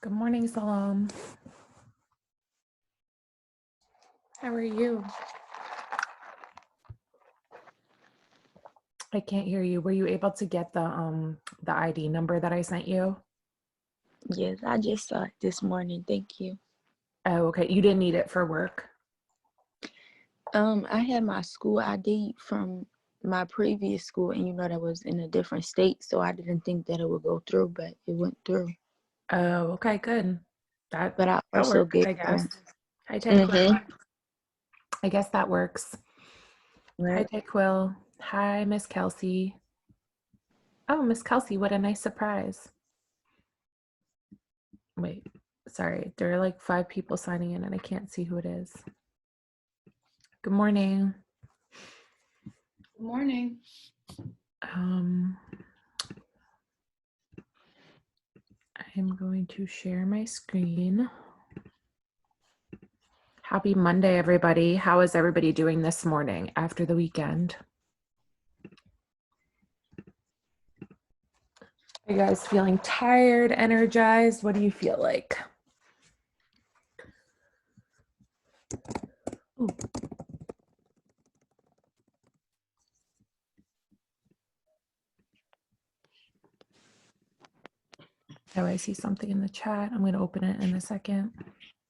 Good morning, Salam. How are you? I can't hear you. Were you able to get the ID number that I sent you? Yes, I just saw it this morning. Thank you. Oh, okay. You didn't need it for work. I had my school ID from my previous school, and that was in a different state, so I didn't think that it would go through, but it went through. Oh, okay, good. That But I that also works, gave I guess. Hi, Ted Quill. mm-hmm. I guess that works. Hi, Right. Ted Quill. Hi, Miss Kelsey. Oh, Miss Kelsey, what a nice surprise. Wait, sorry. There are like 5 people signing in and I can't see who it is. Good morning. Good morning. I'm going to share my screen. Happy Monday, everybody. How is everybody doing this morning after the weekend? Are you guys feeling tired, energized? What do you feel like? Ooh. Oh, I see something in the chat. I'm going to open it in a second.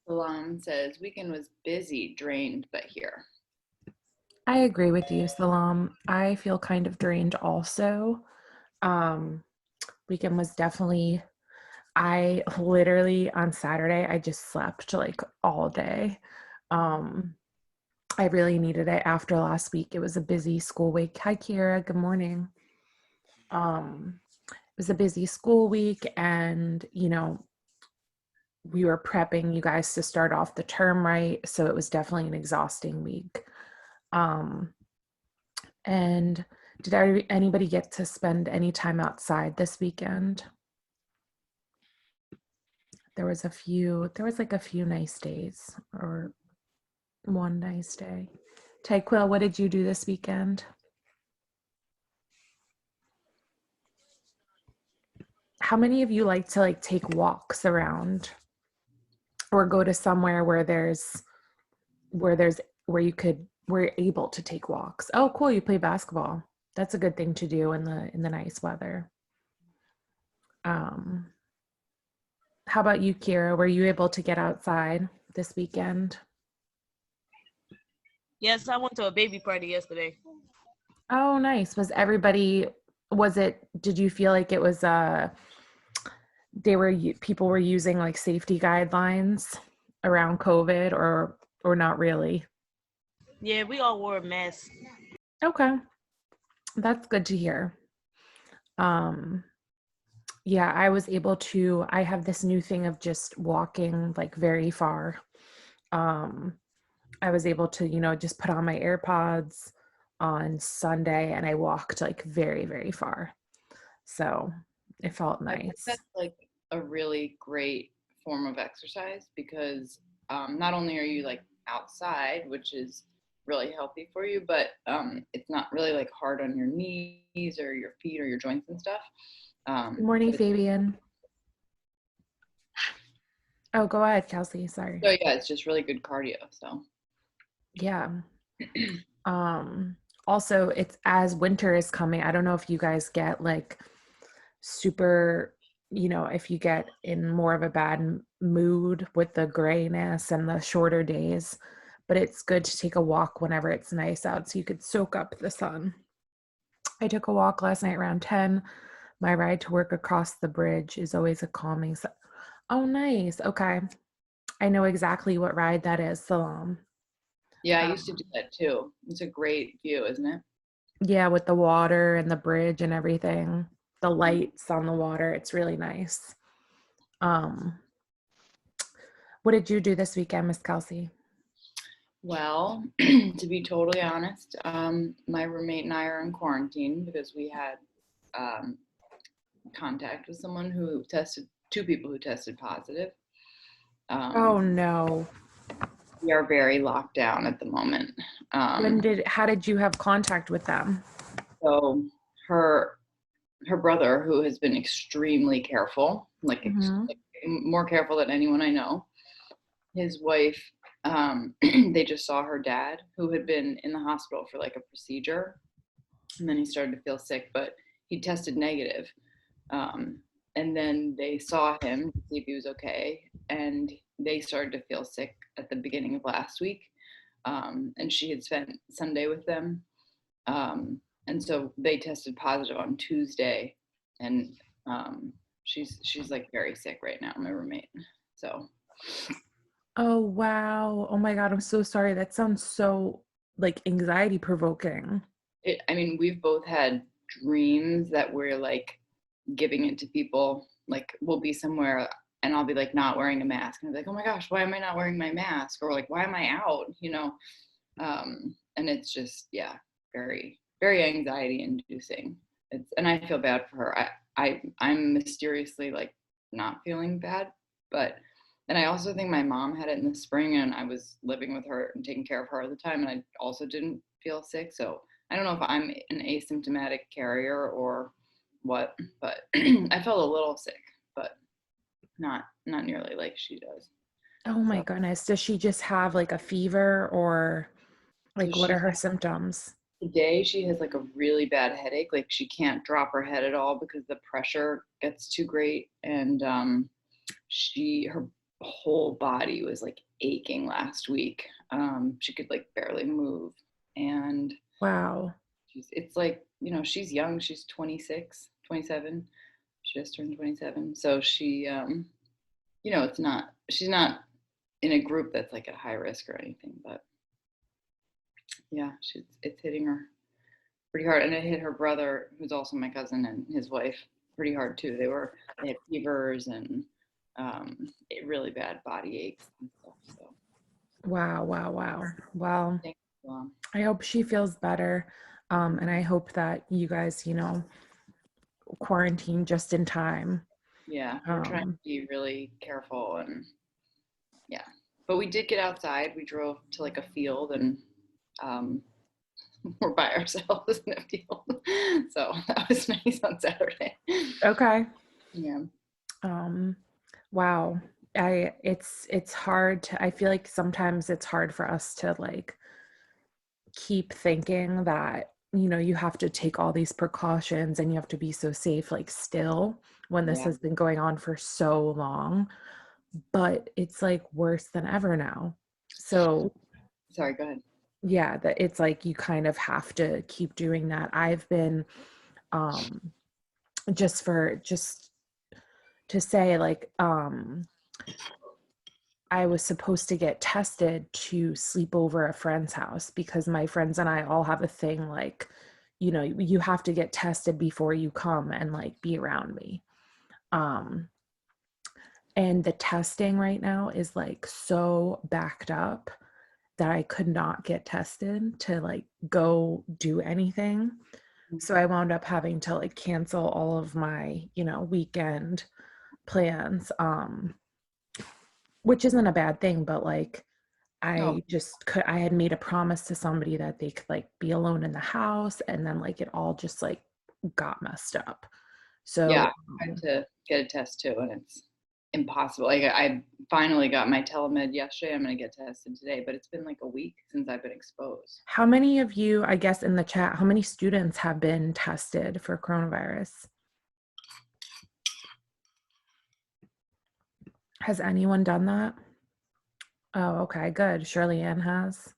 Salam says, weekend was busy, drained, but here. I agree with you, Salam. I feel kind of drained also. Weekend was definitely, I literally on Saturday, I just slept like all day. I really needed it after last week. It was a busy school week. Hi, Kira. Good morning. It was a busy school week, and we were prepping you guys to start off the term right, so it was definitely an exhausting week. And did anybody get to spend any time outside this weekend? There was like a few nice days, or one nice day. Tyquil, what did you do this weekend? How many of you like to take walks around or go to somewhere where we're able to take walks? Oh, cool, you play basketball. That's a good thing to do in the nice weather. How about you, Kira? Were you able to get outside this weekend? Yes, I went to a baby party yesterday. Oh, nice. Did you feel like it was people were using like safety guidelines around COVID, or not really? Yeah, we all wore masks. Okay. That's good to hear. Yeah, I have this new thing of just walking like very far. I was able to, just put on my AirPods on Sunday and I walked like very, very far. So it felt I think nice. that's like a really great form of exercise because not only are you like outside, which is really healthy for you, but it's not really like hard on your knees or your feet or your joints and stuff. Good morning, But it's, Fabian. Oh, go ahead, Kelsey. Sorry. so yeah, it's just really good cardio. So Yeah. Also, it's as winter is coming. I don't know if you guys get like super, if you get in more of a bad mood with the grayness and the shorter days, but it's good to take a walk whenever it's nice out so you could soak up the sun. I took a walk last night around 10. My ride to work across the bridge is always a calming. Oh, nice. Okay. I know exactly what ride that is. So, yeah, I used to do that too. It's a great view, isn't it? yeah, with the water and the bridge and everything, the lights on the water, it's really nice. What did you do this weekend, Miss Kelsey? Well, to be totally honest, my roommate and I are in quarantine because we had contact with two people who tested positive. Oh Um, no. we are very locked down at the moment. How did you have contact with them? So her brother, who has been extremely careful, like Mhm. more careful than anyone I know. His wife, they just saw her dad, who had been in the hospital for like a procedure, and then he started to feel sick, but he tested negative. Um, and then they saw him to see if he was okay, and they started to feel sick at the beginning of last week. And she had spent Sunday with them, and so they tested positive on Tuesday, and she's like very sick right now, my roommate. So Oh, wow. Oh my God, I'm so sorry. That sounds so like anxiety provoking. I mean, we've both had dreams that we're like giving it to people. Like we'll be somewhere and I'll be like not wearing a mask, and I'll be like, oh my gosh, why am I not wearing my mask? Or like, why am I out? And it's just, yeah, very, very anxiety inducing. And I feel bad for her. I'm mysteriously like not feeling bad, but and I also think my mom had it in the spring, and I was living with her and taking care of her at the time, and I also didn't feel sick. So I don't know if I'm an asymptomatic carrier or what, but I felt a little sick, but not nearly like she does. Oh my So, goodness. Does she just have like a fever or so like what are she's her symptoms? today she has like a really bad headache. Like she can't drop her head at all because the pressure gets too great, and her whole body was like aching last week. She could like barely move, and Wow. it's like, she's young. She's 26, 27. She just turned 27. So she, she's not in a group that's like at high risk or anything, but yeah, it's hitting her pretty hard. And it hit her brother, who's also my cousin, and his wife pretty hard too. They had fevers and really bad body aches and stuff. So Wow, wow, wow. Well, thank you. I hope she feels better. And I hope that you guys, quarantine just in time. Yeah, we're trying to be really careful, and yeah, but we did get outside. We drove to like a field, and um, we're by ourselves in a field, so that was nice on Saturday. Okay. Yeah. Um, wow. It's hard to, I feel like sometimes it's hard for us to like keep thinking that, you have to take all these precautions and you have to be so safe, like still when this Yeah. has been going on for so long, but it's like worse than ever now. So Sorry, go ahead. yeah, that it's like you kind of have to keep doing that. I've been um just to say like I was supposed to get tested to sleep over a friend's house because my friends and I all have a thing like, you have to get tested before you come and like be around me. Um, and the testing right now is like so backed up that I could not get tested to like go do anything. So I wound up having to like cancel all of my, weekend plans. Which isn't a bad thing, but like Oh, I had made a promise to somebody that they could like be alone in the house, and then like it all just like got messed up. yeah, So I had to get a test too, and it's impossible. Like I finally got my telemed yesterday. I'm gonna get tested today, but it's been like a week since I've been exposed. how many of you, I guess in the chat, how many students have been tested for coronavirus? Has anyone done that? Oh, okay, good. Shirley Ann has.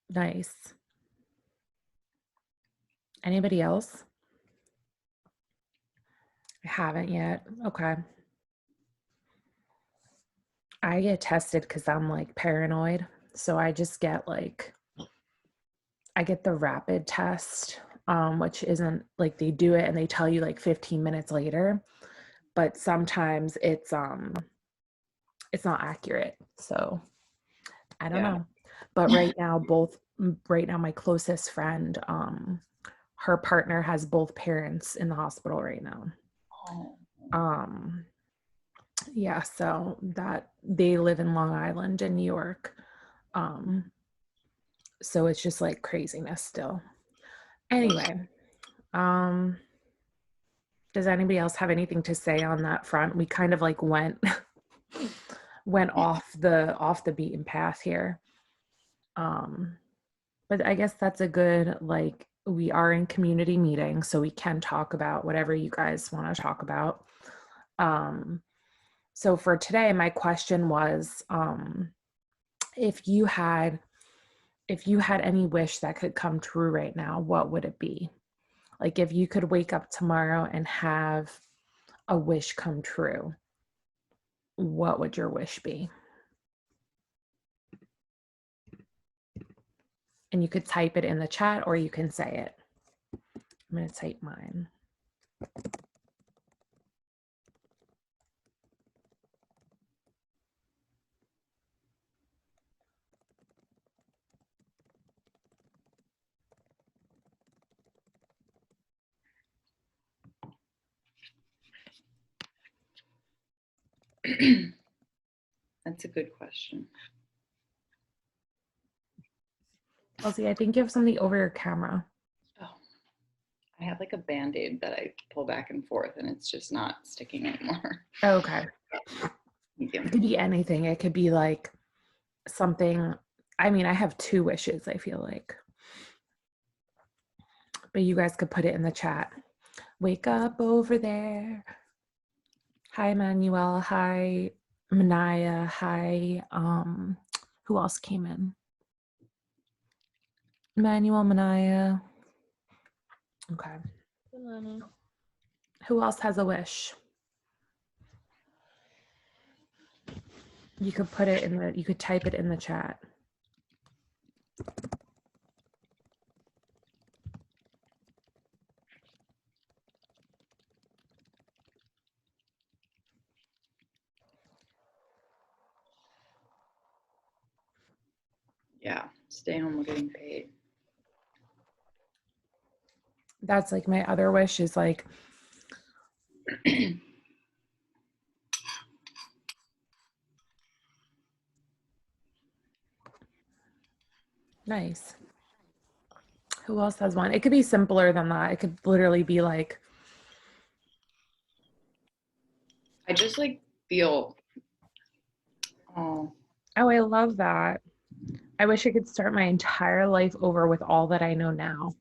Nice. Anybody else? I haven't yet. Okay. I get tested because I'm like paranoid. So I just get like, I get the rapid test, which isn't like they do it and they tell you like 15 minutes later, but sometimes it's not accurate. So I don't Yeah. know. But right now, my closest friend, her partner has both parents in the hospital right now. Oh, Um, yeah, so that they live in Long Island in New York. Um, so it's just like craziness still. Anyway, um, Does anybody else have anything to say on that front? We kind of like went went off the beaten path here. But I guess that's a good, like, we are in community meetings, so we can talk about whatever you guys want to talk about. So for today, my question was, if you had any wish that could come true right now, what would it be? Like if you could wake up tomorrow and have a wish come true, what would your wish be? And you could type it in the chat or you can say it. I'm going to type mine. That's a good question. Elsie, I think you have something over your camera. Oh, I have like a Band-Aid that I pull back and forth and it's just not sticking anymore. Okay. Thank you. It could be anything. It could be like something. I mean, I have 2 wishes, I feel like. But you guys could put it in the chat. Wake up over there. Hi, Manuel. Hi, Manaya. Hi, who else came in? Manuel, Manaya. Okay. Who else has a wish? You could put it in you could type it in the chat. Yeah, stay home, we're getting paid. That's like my other wish is like, nice. Who else has one? It could be simpler than that. It could literally be like, I just like feel, oh, I love that. I wish I could start my entire life over with all that I know now.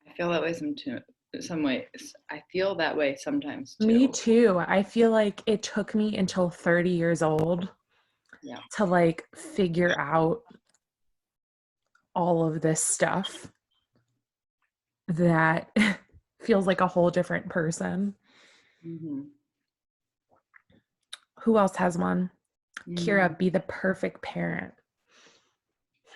I feel that way some ways. I feel that way sometimes too. Me too. I feel like it took me until 30 years old to like figure out all of this stuff that feels like a whole different person. Mm-hmm. Who else has one? Mm-hmm. Kira, be the perfect parent.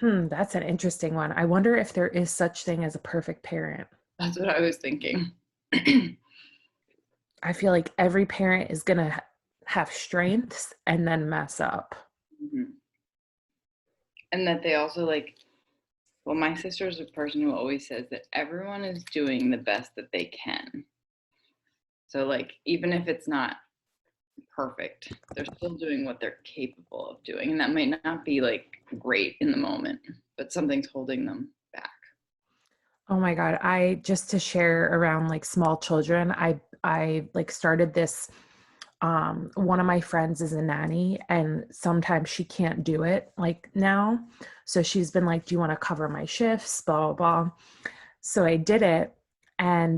That's an interesting one. I wonder if there is such thing as a perfect parent. That's what I was thinking. I feel like every parent is going to have strengths and then mess up. Mm-hmm. And that they also like, well, my sister is a person who always says that everyone is doing the best that they can. So like, even if it's not perfect, they're still doing what they're capable of doing. And that might not be like great in the moment, but something's holding them back. Oh my God. I just to share around like small children, I like started this. One of my friends is a nanny and sometimes she can't do it like now. So she's been like, do you want to cover my shifts? Blah, blah, blah. So I did it. And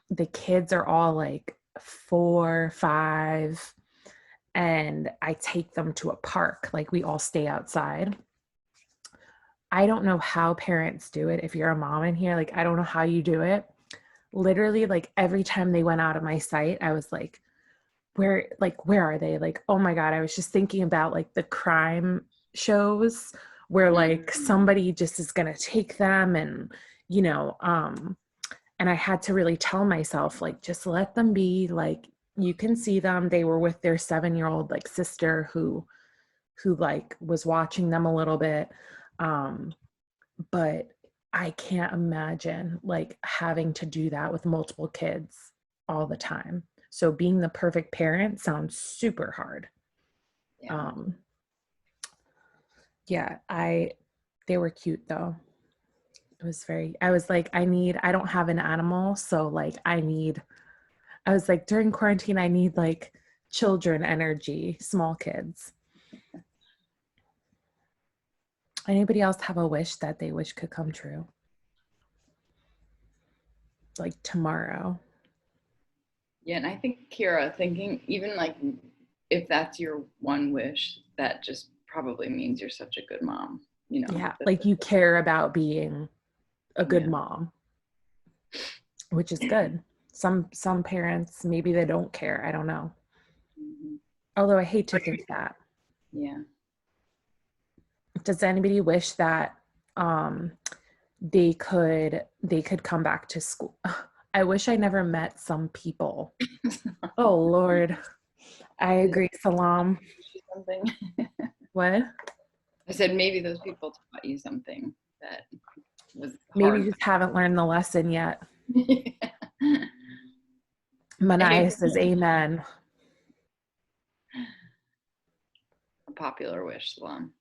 the kids are all like 4, 5. And I take them to a park. Like we all stay outside. I don't know how parents do it. If you're a mom in here, like, I don't know how you do it. Literally, like every time they went out of my sight, I was like, where are they? Like, oh my God, I was just thinking about like the crime shows where like somebody just is going to take them and, you know, and I had to really tell myself, like, just let them be, like, you can see them. They were with their 7-year-old like sister who like was watching them a little bit. But I can't imagine like having to do that with multiple kids all the time. So being the perfect parent sounds super hard. Yeah. They were cute though. I was like, I don't have an animal. So like I need I was like, during quarantine, I need like children energy, small kids. Anybody else have a wish that they wish could come true? Like tomorrow. Yeah, and I think Kira, thinking even like if that's your one wish, that just probably means you're such a good mom. Yeah, like you care about being a good Yeah. mom, which is good. Some parents, maybe they don't care. I don't know. Mhm. Although I hate to think that. Yeah. Does anybody wish that um they could come back to school? I wish I never met some people. Oh Lord. I agree, Salam. Something. What? I said maybe those people taught you something that was Maybe hard. you just haven't learned the lesson yet. Yeah. Manai says amen. A popular wish, Salam.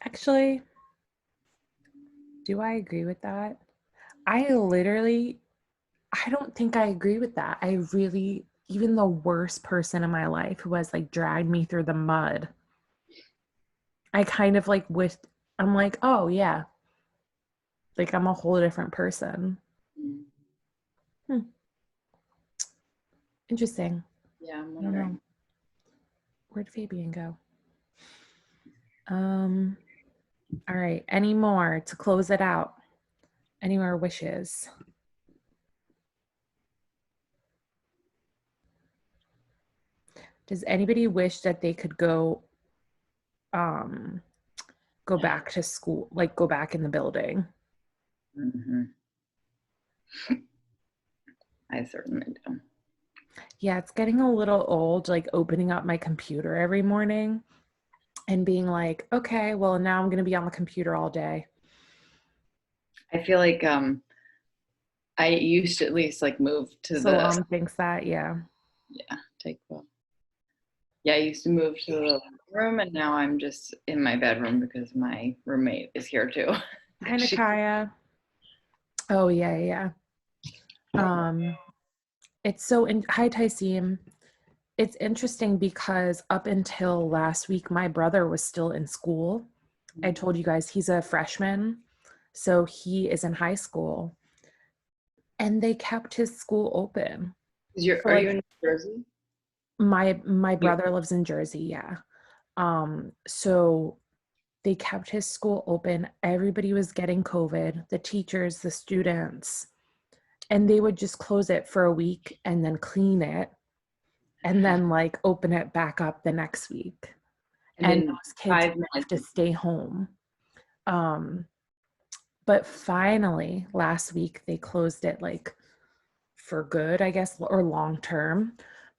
Actually, do I agree with that? I don't think I agree with that. I really, even the worst person in my life who has like dragged me through the mud, I kind of like wish, I'm like, oh yeah, like I'm a whole different person. Mm. Interesting. Yeah, I'm I don't wondering. know. Where'd Fabian go? All right. Any more to close it out? Any more wishes? Does anybody wish that they could um go back to school, like go back in the building? Mhm. I certainly do. Yeah, it's getting a little old, like opening up my computer every morning and being like, okay, well, now I'm going to be on the computer all day. I feel like I used to at least like move to Salam thinks that, yeah. take well. Yeah, I used to move to the room and now I'm just in my bedroom because my roommate is here too. Hi, Nakaya. Oh, yeah, yeah. It's so in hi Tyseem. It's interesting because up until last week, my brother was still in school. I told you guys he's a freshman, so he is in high school, and they kept his school open. Are you in New Jersey? My brother lives in Jersey, yeah. So they kept his school open. Everybody was getting COVID, the teachers, the students, and they would just close it for a week and then clean it and then like open it back up the next week. And in those kids 5 have to minutes. stay home. But finally, last week they closed it like for good, I guess, or long term.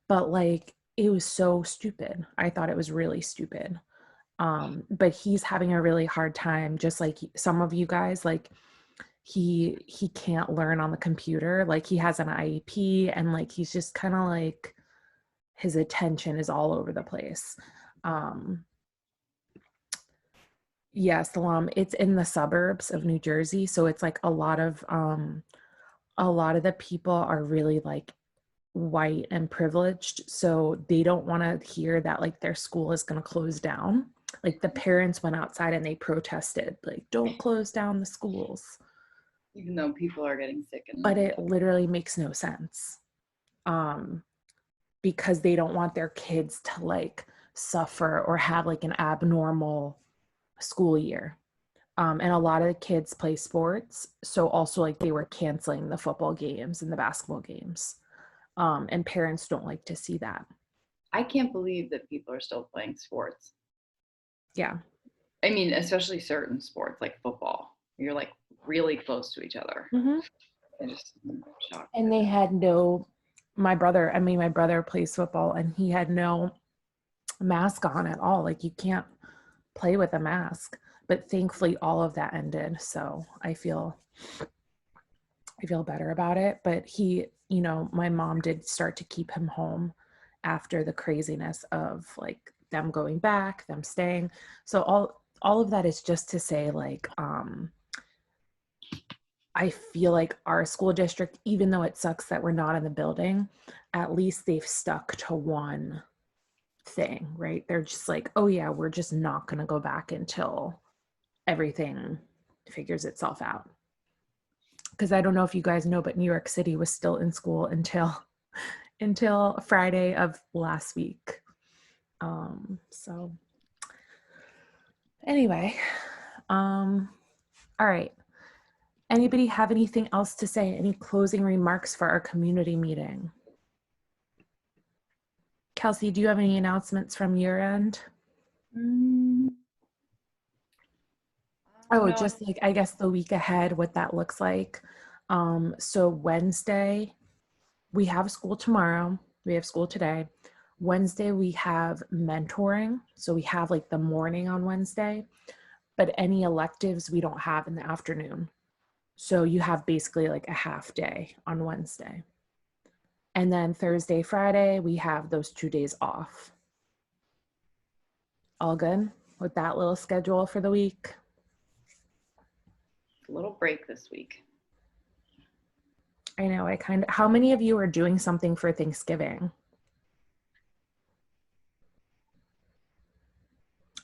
But like it was so stupid. I thought it was really stupid. But he's having a really hard time, just like some of you guys. Like he can't learn on the computer. Like he has an IEP, and like he's just kind of like his attention is all over the place. Yeah, Salam. It's in the suburbs of New Jersey, so it's like a lot of the people are really like white and privileged, so they don't want to hear that like their school is going to close down. Like the parents went outside and they protested, like don't close down the schools. Even though people are getting sick But it literally makes no sense. Because they don't want their kids to like suffer or have like an abnormal school year. And a lot of the kids play sports, so also like they were canceling the football games and the basketball games, and parents don't like to see that. I can't believe that people are still playing sports. Yeah. I mean, especially certain sports like football. You're like really close to each other. Mm-hmm. I'm shocked. And they had no, my brother plays football and he had no mask on at all. Like you can't play with a mask. But thankfully all of that ended. So I feel better about it. But he, my mom did start to keep him home after the craziness of like them going back, them staying. So all of that is just to say like I feel like our school district, even though it sucks that we're not in the building, at least they've stuck to one thing, right? They're just like, oh yeah, we're just not going to go back until everything figures itself out. Because I don't know if you guys know, but New York City was still in school until Friday of last week. So anyway, all right. Anybody have anything else to say? Any closing remarks for our community meeting? Kelsey, do you have any announcements from your end? Oh, No, just like, I guess the week ahead, what that looks like. So Wednesday, we have school tomorrow. We have school today. Wednesday, we have mentoring. So we have like the morning on Wednesday, but any electives we don't have in the afternoon. So you have basically like a half day on Wednesday. And then Thursday, Friday, we have those 2 days off. All good with that little schedule for the week? a little break this week. I know, how many of you are doing something for Thanksgiving?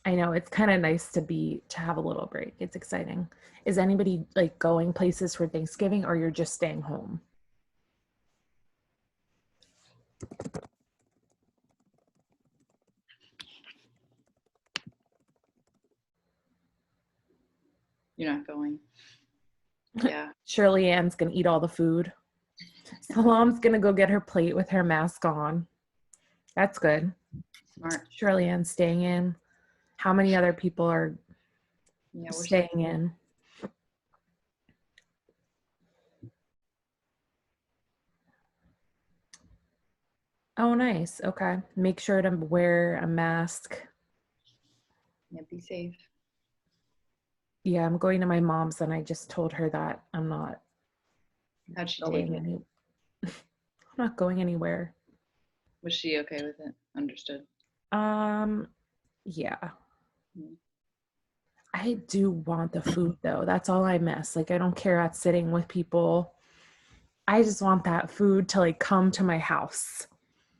I know it's kind of nice to have a little break. It's exciting. Is anybody like going places for Thanksgiving, or you're just staying home? You're not going. Yeah. Shirley Ann's gonna eat all the food. Salam's gonna go get her plate with her mask on. That's good. Smart. Shirley Ann's staying in. How many other people are staying in? Oh, nice. Okay. Make sure to wear a mask. Yeah, be safe. Yeah, I'm going to my mom's and I just told her that I'm not How'd she going take it? I'm not going anywhere. Was she okay with it? Understood. Yeah. Mm. I do want the food though. That's all I miss. Like I don't care about sitting with people. I just want that food to like come to my house.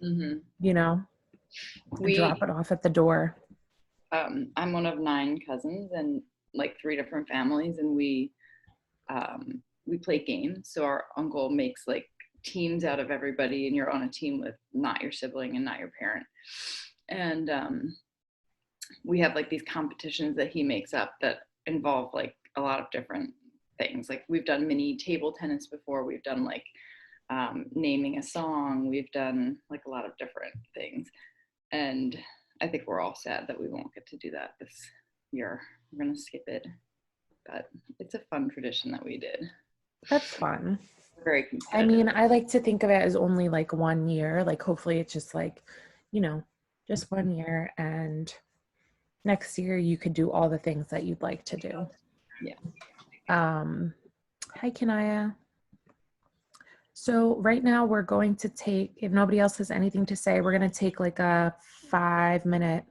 Mm-hmm. You know, and drop it off at the door. I'm one of 9 cousins and like 3 different families, and we play games. So our uncle makes like teams out of everybody, and you're on a team with not your sibling and not your parent. And we have like these competitions that he makes up that involve like a lot of different things. Like we've done mini table tennis before. We've done like naming a song. We've done like a lot of different things. And I think we're all sad that we won't get to do that this year. We're going to skip it. But it's a fun tradition that we did. That's fun. Very competitive. I mean, I like to think of it as only like 1 year. Like hopefully it's just like, you know, just 1 year, and next year you could do all the things that you'd like to do. Yeah. Hi, Kanaya. So right now we're going to take, if nobody else has anything to say, we're going to take like a 5-minute,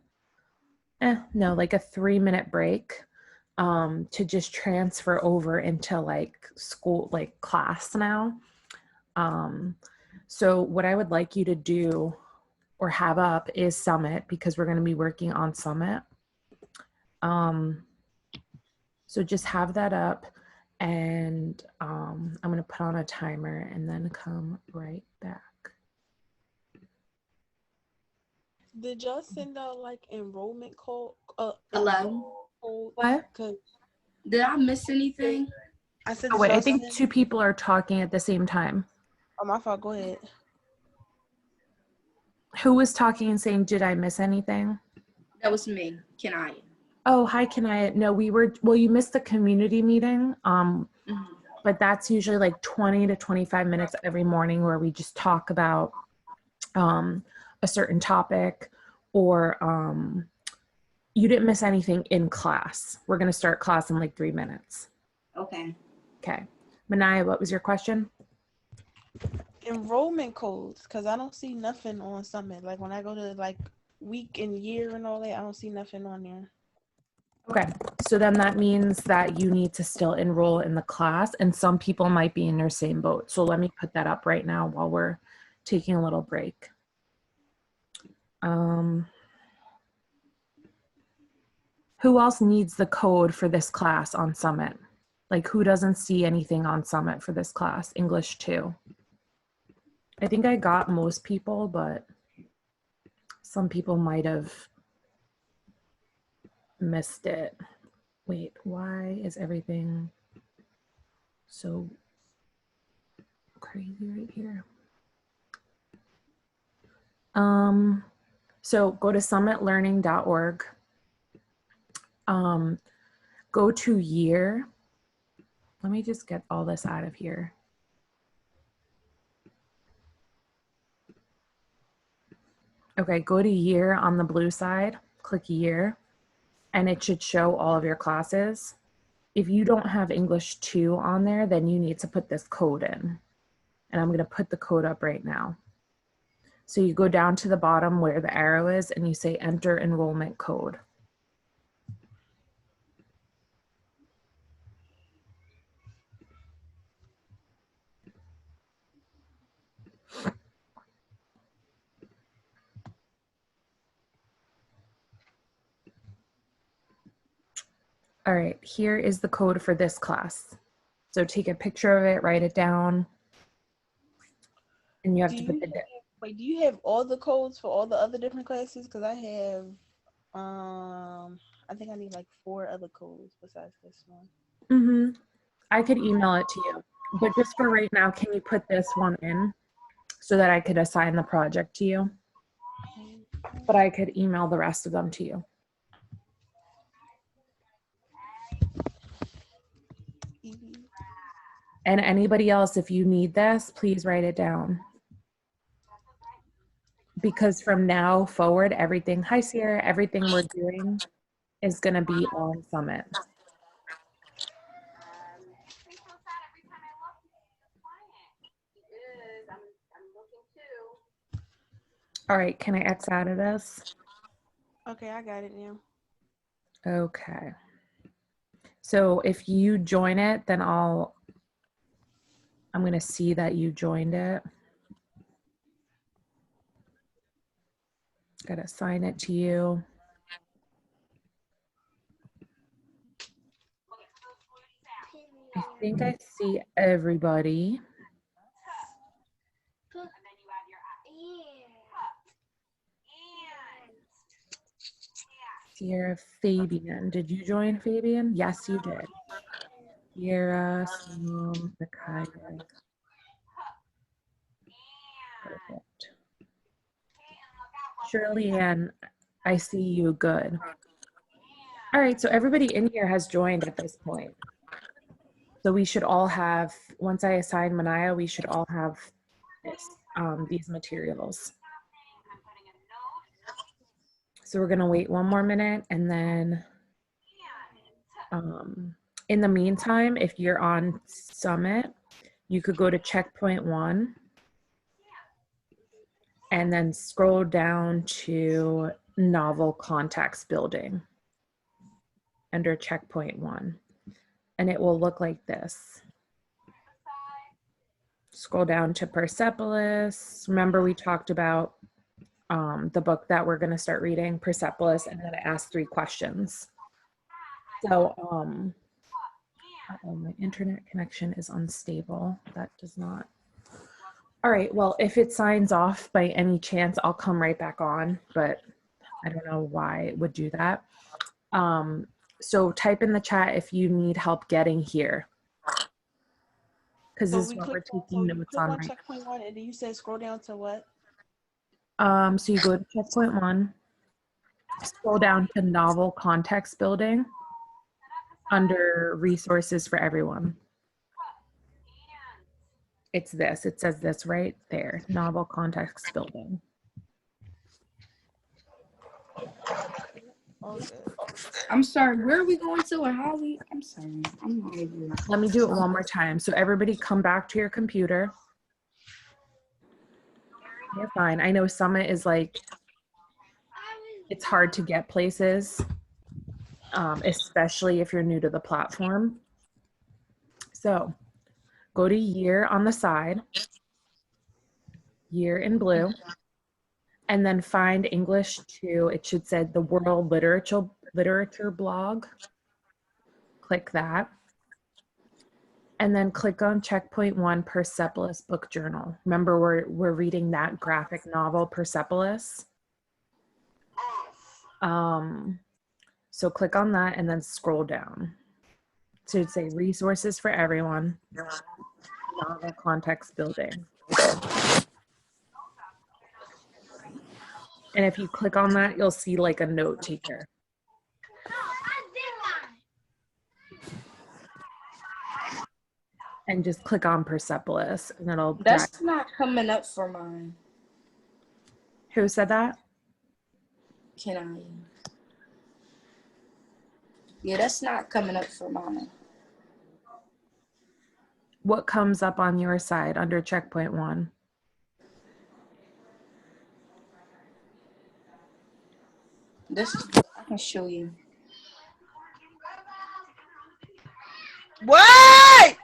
like a 3-minute break to just transfer over into like school, like class now. So what I would like you to do or have up is Summit, because we're going to be working on Summit. So just have that up, and I'm going to put on a timer and then come right back. Did y'all send out like enrollment code? Hello? What? Did I miss anything? I said, Oh, wait, I think 2 people are talking at the same time. Oh, my fault. Go ahead. Who was talking and saying, did I miss anything? That was me, Kenaya. Oh, hi, Kanaya. No, you missed the community meeting. But that's usually like 20 to 25 minutes every morning where we just talk about a certain topic, or you didn't miss anything in class. We're going to start class in like 3 minutes. Okay. Okay. Manaya, what was your question? Enrollment codes, because I don't see nothing on Summit. Like when I go to like week and year and all that, I don't see nothing on there. Okay, so then that means that you need to still enroll in the class, and some people might be in your same boat. So let me put that up right now while we're taking a little break. Who else needs the code for this class on Summit? Like, who doesn't see anything on Summit for this class? English 2. I think I got most people, but some people might have missed it. Wait, why is everything so crazy right here? So go to summitlearning.org. Go to year. Let me just get all this out of here. Okay, go to year on the blue side, click year, and it should show all of your classes. If you don't have English 2 on there, then you need to put this code in. And I'm going to put the code up right now. So you go down to the bottom where the arrow is and you say enter enrollment code. All right, here is the code for this class. So take a picture of it, write it down, and you have to put the Wait, do you have all the codes for all the other different classes? Because I have, I think I need like 4 other codes besides this one. I could email it to you, but just for right now, can you put this one in so that I could assign the project to you? But I could email the rest of them to you. And anybody else, if you need this, please write it down. Because from now forward, everything, hi Sierra, everything we're doing is going to be on Summit. All right, can I X out of this? Okay, I got it now. Okay. So if you join it, then I'm going to see that you joined it. Got to assign it to you. I think I see everybody. Sierra Fabian. Did you join Fabian? Yes, you did. Sierra, Mikhail. Perfect. Shirley Ann, I see you. Good. All right, so everybody in here has joined at this point. So we should all have, once I assign Manaya, we should all have this, these materials. So we're gonna wait one more minute, and then in the meantime, if you're on Summit, you could go to checkpoint 1 and then scroll down to novel context building under checkpoint 1. And it will look like this. Scroll down to Persepolis. Remember we talked about the book that we're going to start reading, Persepolis, and then it asks 3 questions. So my internet connection is unstable. That does not. All right, well, if it signs off by any chance, I'll come right back on, but I don't know why it would do that. So type in the chat if you need help getting here. Because this is what we're taking notes on right checkpoint 1, and then you said scroll down to what? So you go to checkpoint 1, scroll down to novel context building under resources for everyone. It's this, it says this right there, novel context building. I'm sorry, where are we going to and how we, I'm sorry, I'm not able. Let me do it one more time. So everybody come back to your computer. You're fine. I know Summit is like, it's hard to get places. especially if you're new to the platform. So go to year on the side, year in blue, and then find English 2. It should say the World Literature blog. Click that. And then click on checkpoint 1, Persepolis book journal. Remember, we're reading that graphic novel, Persepolis. So click on that and then scroll down. So it'd say resources for everyone, novel context building. And if you click on that, you'll see like a note taker. And just click on Persepolis and it'll drag. That's not coming up for mine. Who said that? Can I? Yeah, that's not coming up for mine. What comes up on your side under checkpoint 1? This I can show you. What?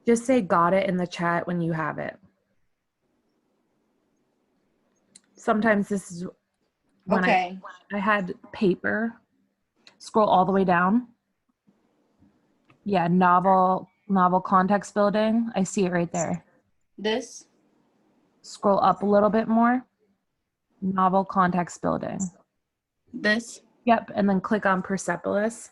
Just say got it in the chat when you have it. Sometimes this is when Okay. I had paper. Scroll all the way down. Yeah, novel context building. I see it right there. This. Scroll up a little bit more. Novel context building. This. Yep, and then click on Persepolis.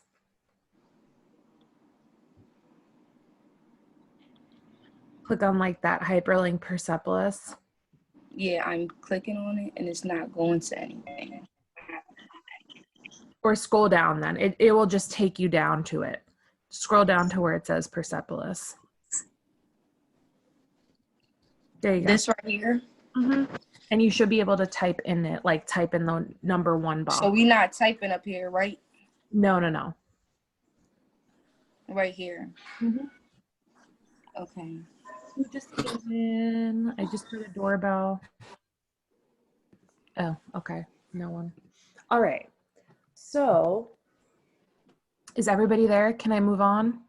Click on like that hyperlink Persepolis. Yeah, I'm clicking on it and it's not going to anything. Or scroll down then. It will just take you down to it. Scroll down to where it says Persepolis. There you go. This right here. Mm-hmm. And you should be able to type in it, like type in the number 1 box. So we not typing up here, right? No. Right here. Mm-hmm. Okay. Who just came in? I just heard a doorbell. Oh, okay. No one. All right. So, is everybody there? Can I move on?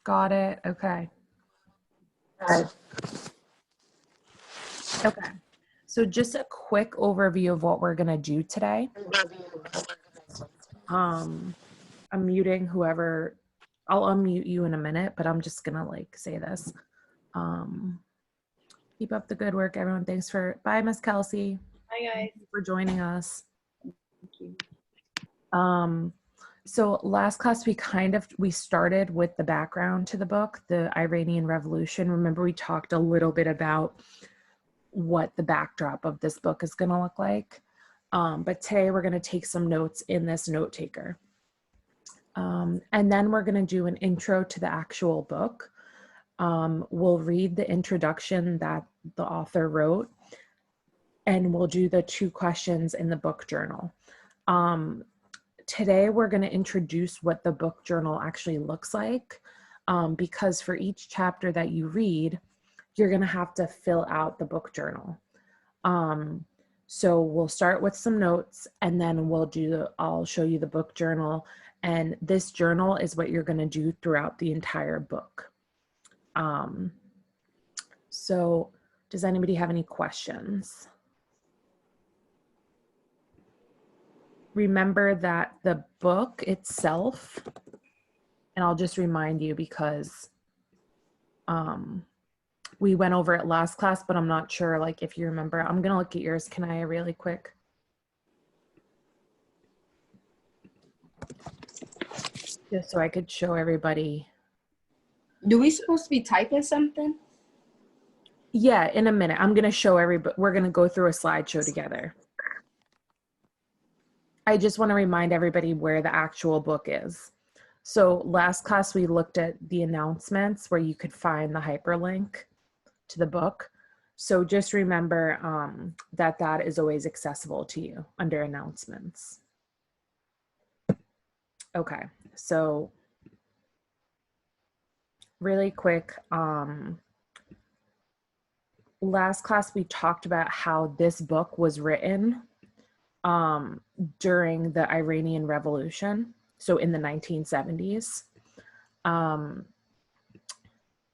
Got it. Okay. Okay. So just a quick overview of what we're going to do today. I'm muting whoever. I'll unmute you in a minute, but I'm just going to like say this. Keep up the good work, everyone. Thanks for, bye, Miss Kelsey. Hi, guys. Thank you for joining us. Thank you. So last class, we started with the background to the book, the Iranian Revolution. Remember, we talked a little bit about what the backdrop of this book is going to look like. But today we're going to take some notes in this note taker. And then we're going to do an intro to the actual book. We'll read the introduction that the author wrote, and we'll do the 2 questions in the book journal. Today we're going to introduce what the book journal actually looks like, because for each chapter that you read, you're going to have to fill out the book journal. So we'll start with some notes, and then I'll show you the book journal, and this journal is what you're going to do throughout the entire book. So does anybody have any questions? Remember that the book itself, and I'll just remind you because we went over it last class, but I'm not sure like if you remember. I'm gonna look at yours, Kanaya, really quick. Just so I could show everybody. Do we supposed to be typing something? Yeah, in a minute. I'm gonna show everybody. We're gonna go through a slideshow together. I just want to remind everybody where the actual book is. So last class we looked at the announcements where you could find the hyperlink to the book. So just remember that is always accessible to you under announcements. Okay, so really quick, last class we talked about how this book was written during the Iranian Revolution, so in the 1970s.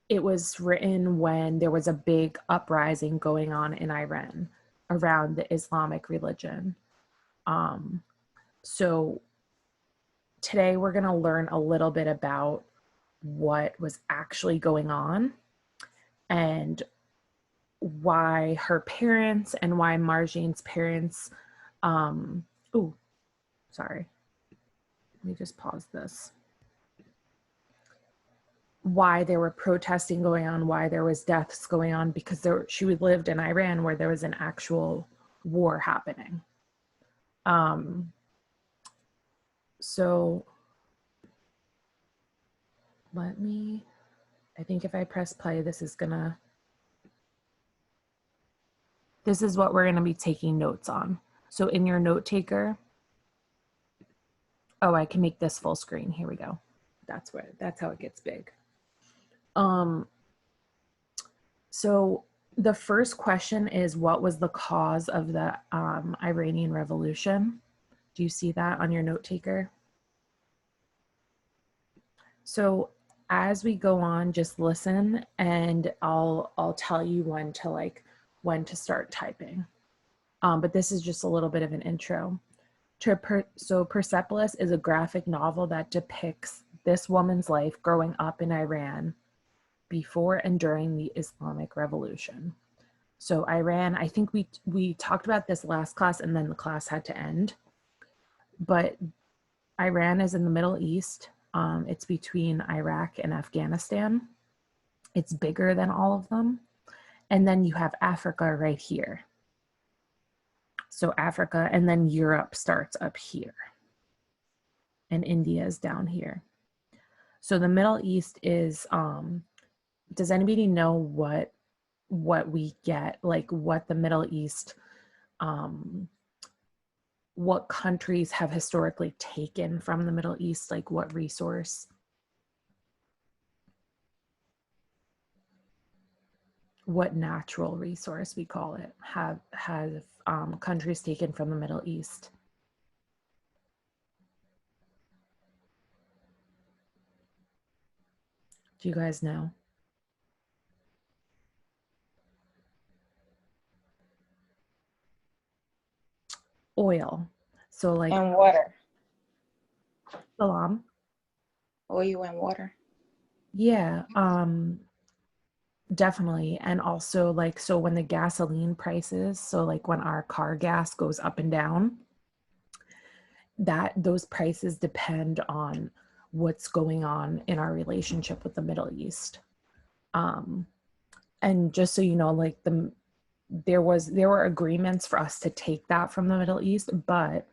It was written when there was a big uprising going on in Iran around the Islamic religion. So today we're going to learn a little bit about what was actually going on and why her parents and why Marjane's parents, oh, sorry. Let me just pause this. Why there were protesting going on, why there was deaths going on, because she lived in Iran where there was an actual war happening. So I think if I press play, this is what we're gonna be taking notes on. So in your note taker, oh, I can make this full screen. Here we go. That's how it gets big. So the first question is, what was the cause of the Iranian Revolution? Do you see that on your note taker? So as we go on, just listen, and I'll tell you when to start typing. But this is just a little bit of an intro. So Persepolis is a graphic novel that depicts this woman's life growing up in Iran before and during the Islamic Revolution. So Iran, I think we talked about this last class and then the class had to end. But Iran is in the Middle East. It's between Iraq and Afghanistan. It's bigger than all of them. And then you have Africa right here. So Africa, and then Europe starts up here. And India is down here. So the Middle East is, does anybody know what we get, like what the Middle East, what countries have historically taken from the Middle East, like what resource? What natural resource, we call it, have countries taken from the Middle East? Do you guys know? Oil. So like, And water. Salam. Oil and water. Yeah, definitely. And also like, so when the gasoline prices, so like when our car gas goes up and down, those prices depend on what's going on in our relationship with the Middle East. And just so you know, like there were agreements for us to take that from the Middle East, but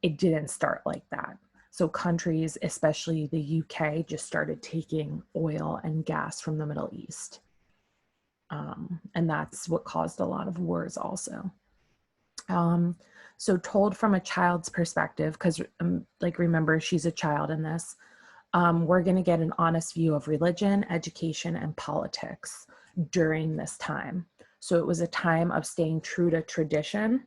it didn't start like that. So countries, especially the UK, just started taking oil and gas from the Middle East. And that's what caused a lot of wars also. So told from a child's perspective, because like remember, she's a child in this, we're going to get an honest view of religion, education, and politics during this time. So it was a time of staying true to tradition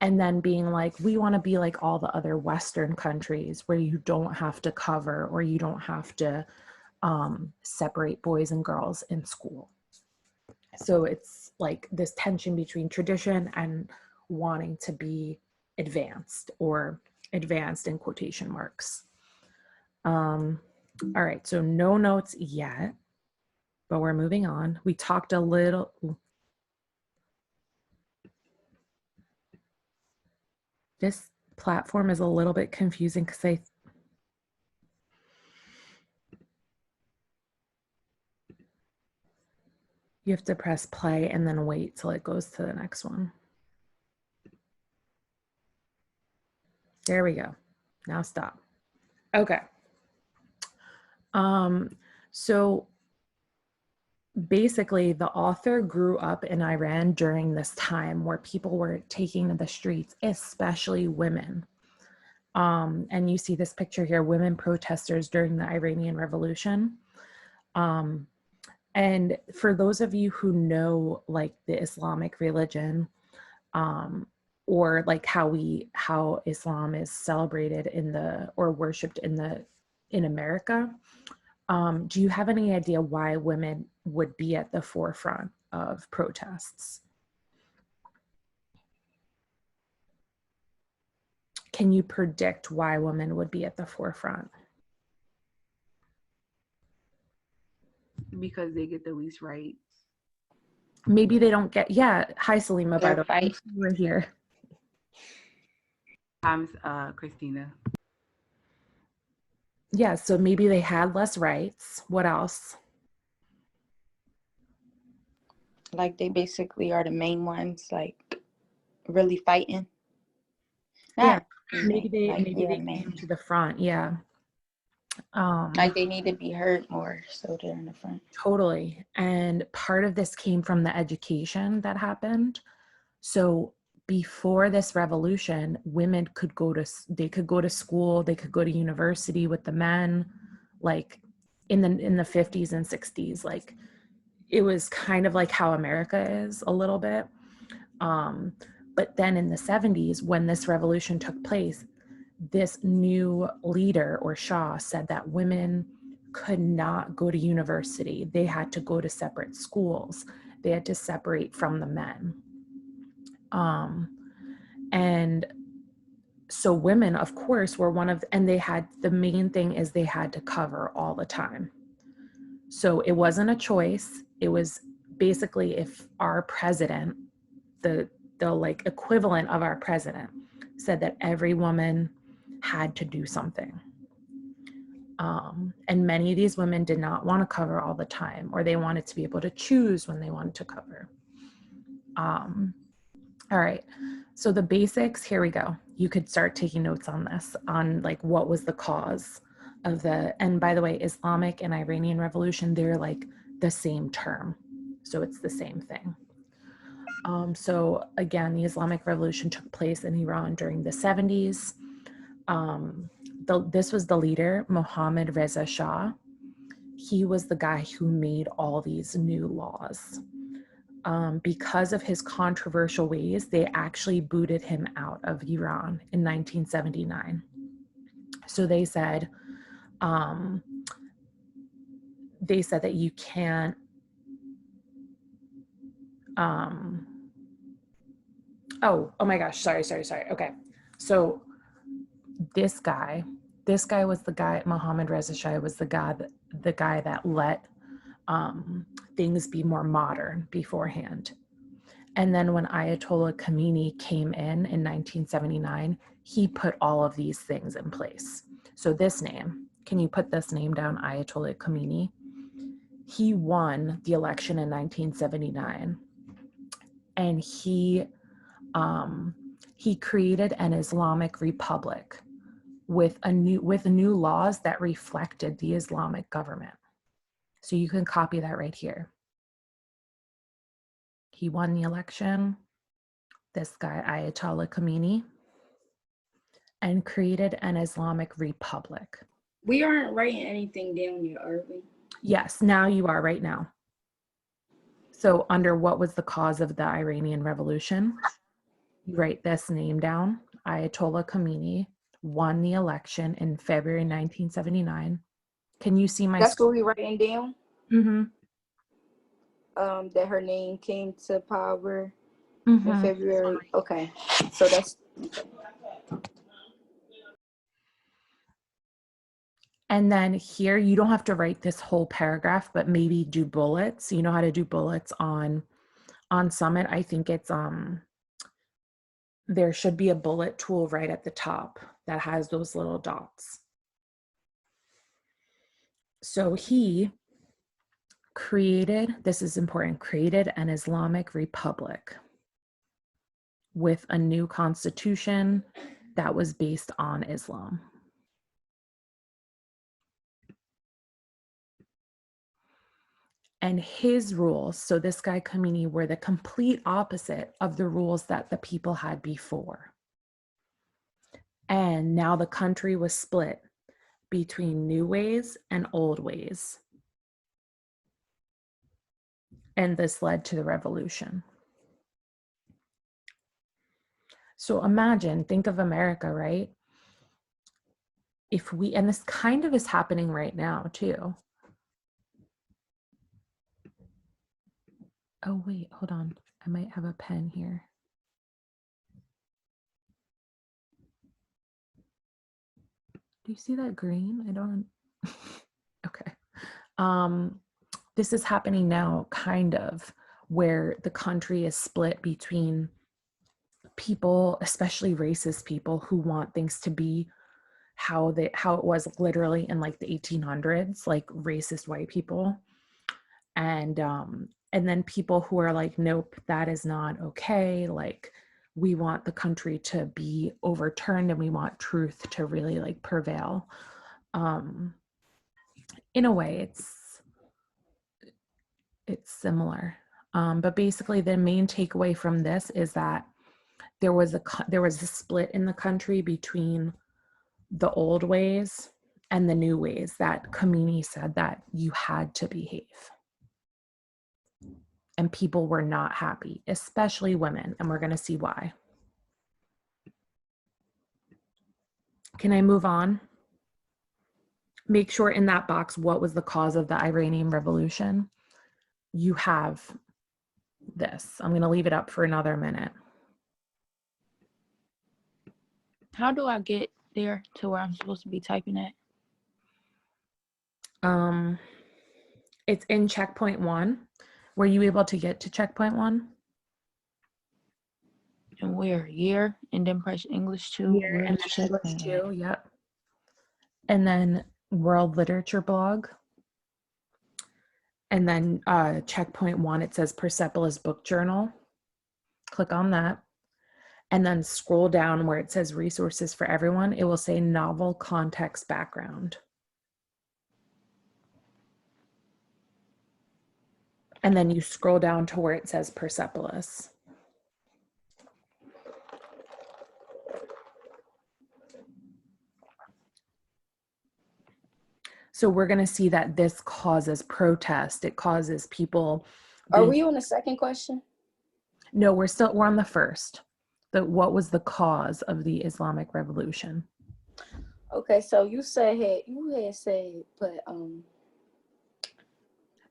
and then being like, we want to be like all the other Western countries where you don't have to cover or you don't have to separate boys and girls in school. So it's like this tension between tradition and wanting to be advanced, or advanced in quotation marks. All right, so no notes yet, but we're moving on. We talked a little. This platform is a little bit confusing because you have to press play and then wait till it goes to the next one. There we go. Now stop. Okay. So basically the author grew up in Iran during this time where people were taking to the streets, especially women. And you see this picture here, women protesters during the Iranian Revolution. And And for those of you who know like the Islamic religion, or like how Islam is celebrated in the or worshipped in America, do you have any idea why women would be at the forefront of protests? Can you predict why women would be at the forefront? Because they get the least rights. Maybe they don't get, yeah. Hi, Salima, by Fair the way. fight. We're here. I'm Christina. Yeah, so maybe they had less rights. What else? Like they basically are the main ones, like really fighting. Yeah, Not maybe they like, maybe yeah, they main. came to the front. Yeah. Like they need to be heard more, so they're in the front. Totally. And part of this came from the education that happened. So before this revolution, women could go to school, they could go to university with the men, like in the 50s and 60s. Like it was kind of like how America is a little bit. But then in the 70s, when this revolution took place, this new leader or Shah said that women could not go to university. They had to go to separate schools. They had to separate from the men. And so women, of course, were and they had, the main thing is they had to cover all the time. So it wasn't a choice. It was basically if our president, the like equivalent of our president, said that every woman had to do something. And many of these women did not want to cover all the time, or they wanted to be able to choose when they wanted to cover. All right, so the basics, here we go. You could start taking notes on this, on like what was the cause of and by the way, Islamic and Iranian Revolution, they're like the same term. So it's the same thing. So again, the Islamic Revolution took place in Iran during the 70s. This was the leader, Mohammad Reza Shah. He was the guy who made all these new laws. Because of his controversial ways, they actually booted him out of Iran in 1979. So they said that you can't, oh my gosh, sorry. Okay. So this guy was the guy, Mohammad Reza Shah was the guy that let things be more modern beforehand. And then when Ayatollah Khomeini came in 1979, he put all of these things in place. So this name, can you put this name down, Ayatollah Khomeini? He won the election in 1979, and he created an Islamic republic with new laws that reflected the Islamic government. So you can copy that right here. He won the election, this guy, Ayatollah Khomeini, and created an Islamic republic. We aren't writing anything down yet, are we? Yes, now you are right now. So under what was the cause of the Iranian Revolution? You write this name down. Ayatollah Khomeini won the election in February 1979. Can you see my That's screen? what we writing down. Mm-hmm. That her name came to power Mm-hmm. in February. Okay, so that's. And then here, you don't have to write this whole paragraph, but maybe do bullets. You know how to do bullets on Summit. I think it's there should be a bullet tool right at the top that has those little dots. So he created, this is important, created an Islamic republic with a new constitution that was based on Islam. And his rules, so this guy Khomeini, were the complete opposite of the rules that the people had before. And now the country was split between new ways and old ways. and this led to the revolution. So imagine, think of America, right? If we, and this kind of is happening right now too. Oh, wait, hold on. I might have a pen here. Do you see that green? I don't, okay. This is happening now, kind of, where the country is split between people, especially racist people, who want things to be how it was literally in like the 1800s, like racist white people, and then people who are like, nope, that is not okay. Like, we want the country to be overturned and we want truth to really like prevail. In a way, it's similar, but basically the main takeaway from this is that there was a split in the country between the old ways and the new ways that Khomeini said that you had to behave. And people were not happy, especially women, and we're going to see why. Can I move on? Make sure in that box, what was the cause of the Iranian Revolution? You have this. I'm going to leave it up for another minute. How do I get there to where I'm supposed to be typing at? It's in checkpoint 1. Were you able to get to checkpoint 1? And where? Year, and then press English 2. Year and then English 2, yep. And then World Literature Blog. And then checkpoint 1, it says Persepolis Book Journal. Click on that. And then scroll down where it says Resources for Everyone. It will say Novel Context Background. And then you scroll down to where it says Persepolis. So we're going to see that this causes protest. It causes people. Are we on the second question? No, we're on the first. What was the cause of the Islamic Revolution? Okay, so you had said, but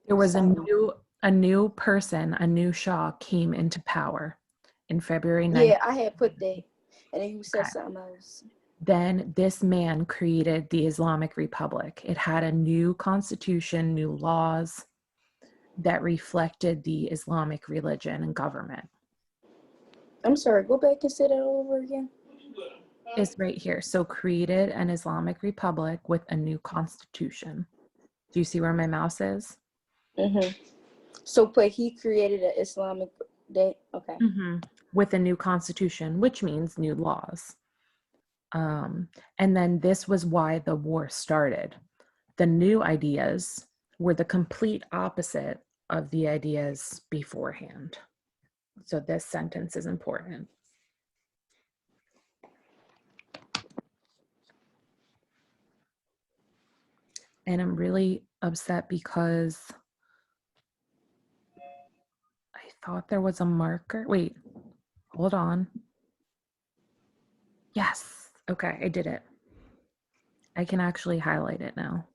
there was a new person, a new Shah came into power in February 9th. Yeah, I had put that, and then you said something else. Then this man created the Islamic Republic. It had a new constitution, new laws that reflected the Islamic religion and government. I'm sorry, go back and say that over again. It's right here. So created an Islamic Republic with a new constitution. Do you see where my mouse is? Mm-hmm. So, but he created an Islamic day. Okay. Mm-hmm. With a new constitution, which means new laws. And then this was why the war started. The new ideas were the complete opposite of the ideas beforehand. So this sentence is important. And I'm really upset because I thought there was a marker. Wait, hold on. Yes. Okay, I did it. I can actually highlight it now.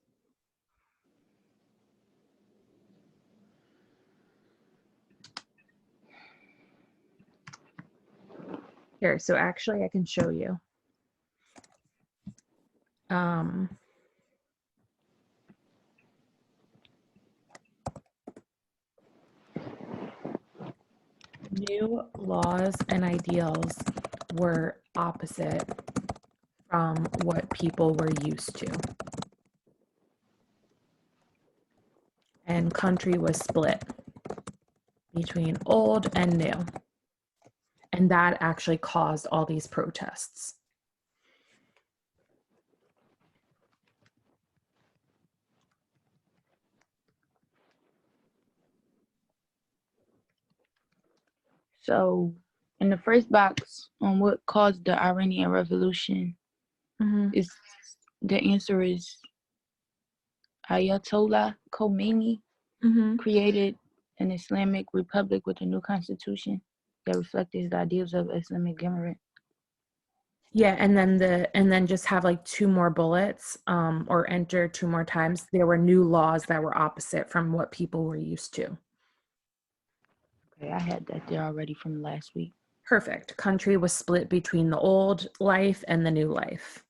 Here, so actually I can show you. New laws and ideals were opposite from what people were used to. And country was split between old and new. And that actually caused all these protests. So in the first box on what caused the Iranian Revolution, is the answer is Ayatollah Khomeini created an Islamic republic with a new constitution that reflected his ideals of Islamic government. Yeah, and then just have like 2 more bullets, or enter 2 more times. There were new laws that were opposite from what people were used to. Okay, I had that there already from last week. Perfect. Country was split between the old life and the new life.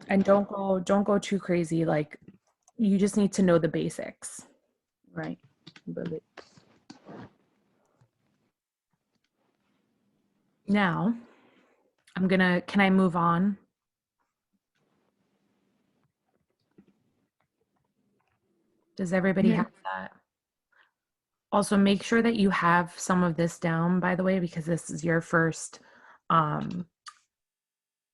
And don't go too crazy. Like, you just need to know the basics. Right. Bullets. Now, can I move on? Does everybody Yeah. have that? Also, make sure that you have some of this down, by the way, because this is your first, well,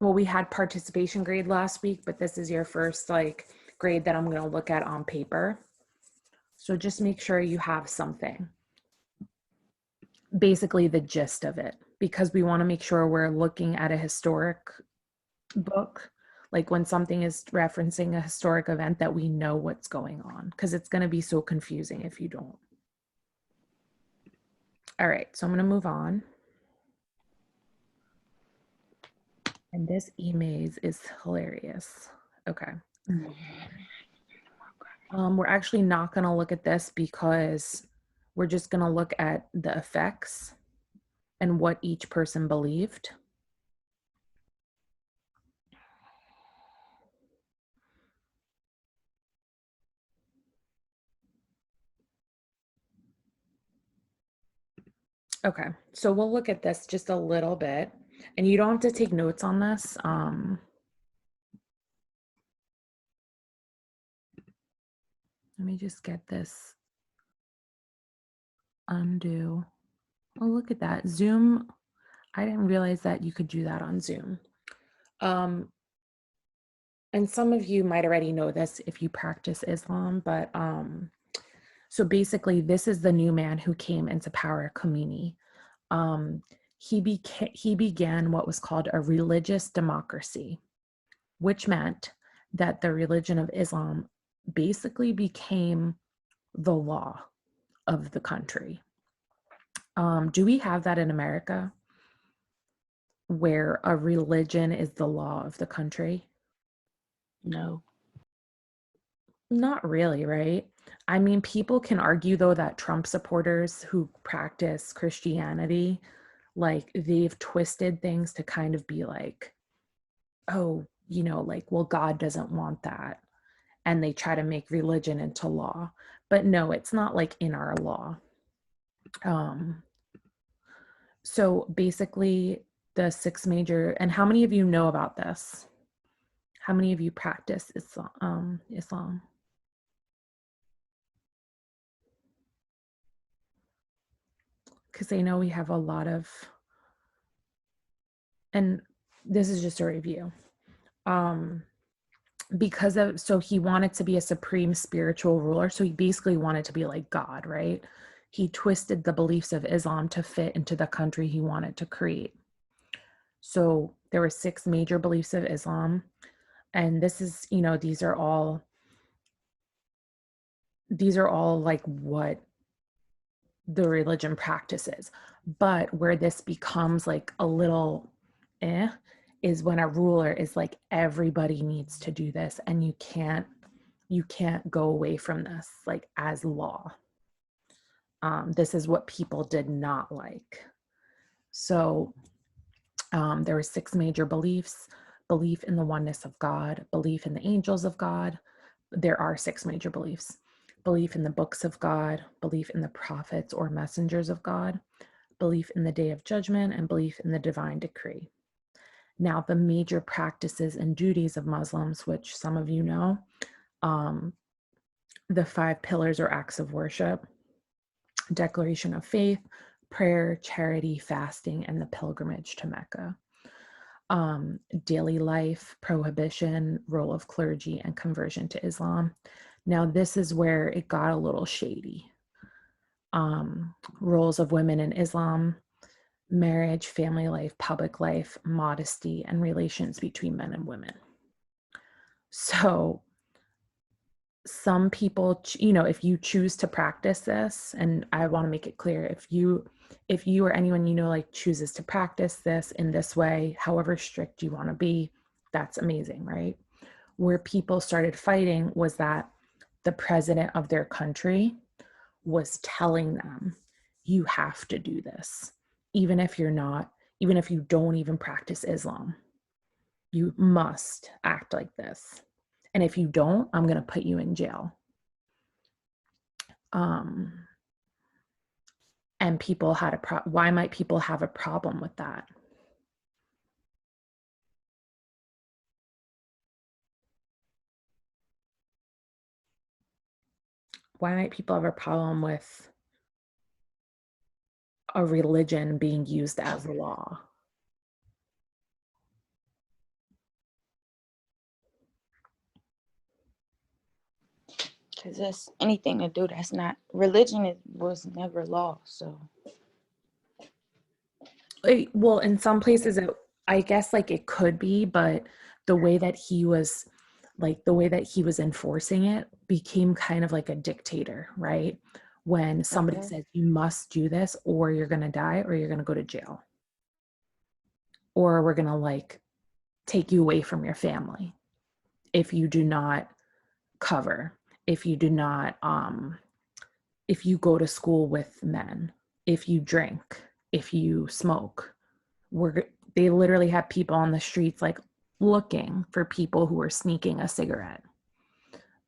we had participation grade last week, but this is your first like grade that I'm going to look at on paper. So just make sure you have something, basically the gist of it, because we want to make sure we're looking at a historic book. Like when something is referencing a historic event, that we know what's going on, because it's going to be so confusing if you don't. All right, so I'm going to move on. And this e-maze is hilarious. Okay. We're actually not going to look at this because we're just going to look at the effects and what each person believed. Okay, so we'll look at this just a little bit, and you don't have to take notes on this. Let me just get this undo. Oh, look at that. Zoom. I didn't realize that you could do that on Zoom. And some of you might already know this if you practice Islam, but so basically this is the new man who came into power at Khomeini. He began what was called a religious democracy, which meant that the religion of Islam basically became the law of the country. Do we have that in America, where a religion is the law of the country? No. Not really, right? I mean, people can argue though that Trump supporters who practice Christianity, like they've twisted things to kind of be like, oh, you know, like, well, God doesn't want that. And they try to make religion into law. But no, it's not like in our law. So basically the 6 major, and how many of you know about this? How many of you practice Islam? Because I know we have a lot of, and this is just a review. So he wanted to be a supreme spiritual ruler. So he basically wanted to be like God, right? He twisted the beliefs of Islam to fit into the country he wanted to create. So there were 6 major beliefs of Islam. And this is, you know, these are all like what the religion practices. But where this becomes like a little is when a ruler is like, everybody needs to do this, and you can't go away from this like as law. This is what people did not like. So there were 6 major beliefs: belief in the oneness of God, belief in the angels of God. There are 6 major beliefs: belief in the books of God, belief in the prophets or messengers of God, belief in the day of judgment, and belief in the divine decree. Now, the major practices and duties of Muslims, which some of you know, the 5 pillars or acts of worship: declaration of faith, prayer, charity, fasting, and the pilgrimage to Mecca. Daily life, prohibition, role of clergy, and conversion to Islam. Now, this is where it got a little shady. Roles of women in Islam: marriage, family life, public life, modesty, and relations between men and women. So some people, you know, if you choose to practice this, and I want to make it clear, if you or anyone you know like chooses to practice this in this way, however strict you want to be, that's amazing, right? Where people started fighting was that the president of their country was telling them, you have to do this, even if you're not, even if you don't even practice Islam, you must act like this. And if you don't, I'm going to put you in jail. And people had why might people have a problem with that? Why might people have a problem with a religion being used as a law? Because that's anything to do. That's not religion. Was never law. So. Well, in some places, I guess like it could be, but the way that he was enforcing it became kind of like a dictator, right? When somebody says you must do this or you're going to die or you're going to go to jail, or we're going to like take you away from your family if you do not cover, if you do not, if you go to school with men, if you drink, if you smoke. They literally have people on the streets like looking for people who are sneaking a cigarette,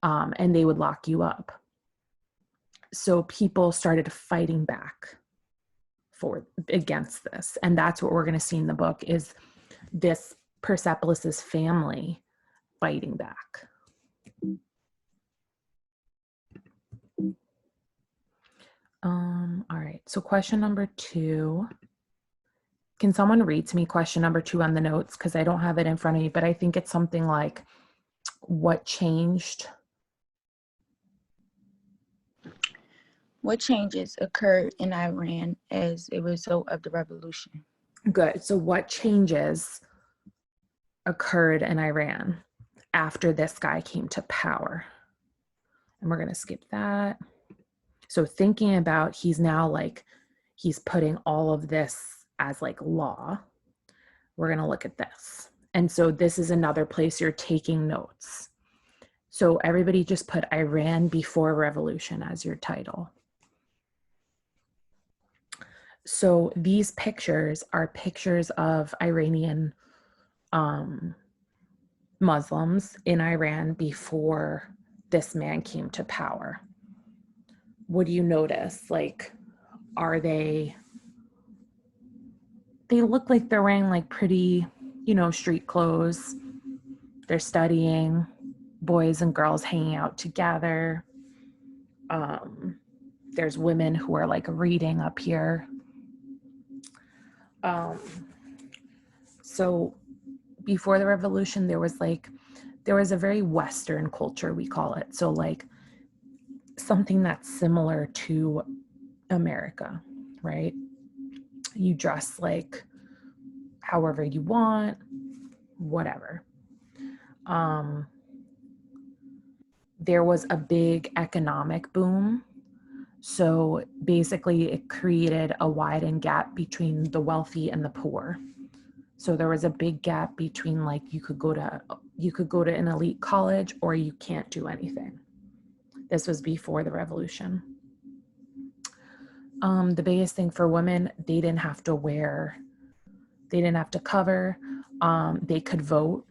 and they would lock you up. So people started fighting back against this, and that's what we're going to see in the book, is this Persepolis's family fighting back. All right, so question number 2. Can someone read to me question number 2 on the notes? Because I don't have it in front of me, but I think it's something like, what changed? What changes occurred in Iran as a result of the revolution? Good. So what changes occurred in Iran after this guy came to power? And we're going to skip that. So thinking about, he's putting all of this as like law. We're going to look at this. And so this is another place you're taking notes. So everybody just put Iran before revolution as your title. So these pictures are pictures of Iranian Muslims in Iran before this man came to power. What do you notice? Like, they look like they're wearing like pretty, street clothes. They're studying, boys and girls hanging out together. There's women who are like reading up here. So before the revolution, there was a very Western culture, we call it. So like something that's similar to America, right? You dress like however you want, whatever. There was a big economic boom. So basically it created a widened gap between the wealthy and the poor. So there was a big gap between like you could go to an elite college or you can't do anything. This was before the revolution. The biggest thing for women, they didn't have to cover. They could vote,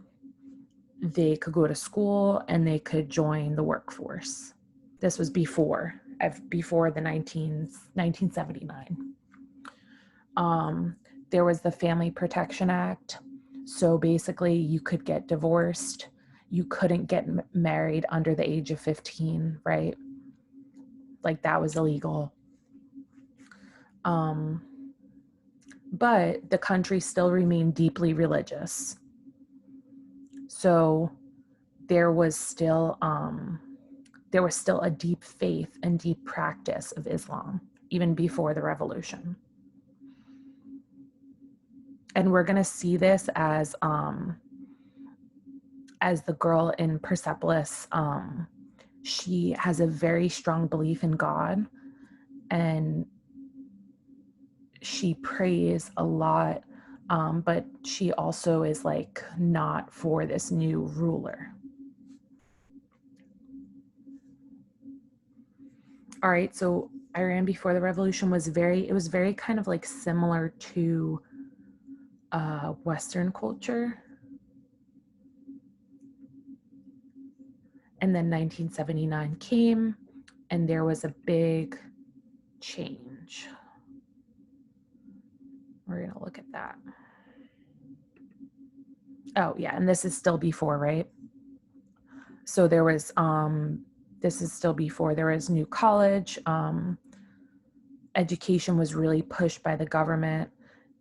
they could go to school, and they could join the workforce. This was before the 1979. There was the Family Protection Act. So basically you could get divorced. You couldn't get married under the age of 15, right? Like that was illegal. But the country still remained deeply religious. So there was still a deep faith and deep practice of Islam, even before the revolution. And we're going to see this as the girl in Persepolis She has a very strong belief in God, and she prays a lot, but she also is like not for this new ruler. All right, so Iran before the revolution was very kind of like similar to Western culture. And then 1979 came, and there was a big change. We're gonna look at that. Oh yeah, and this is still before, right? So there was, this is still before there was new college. Education was really pushed by the government.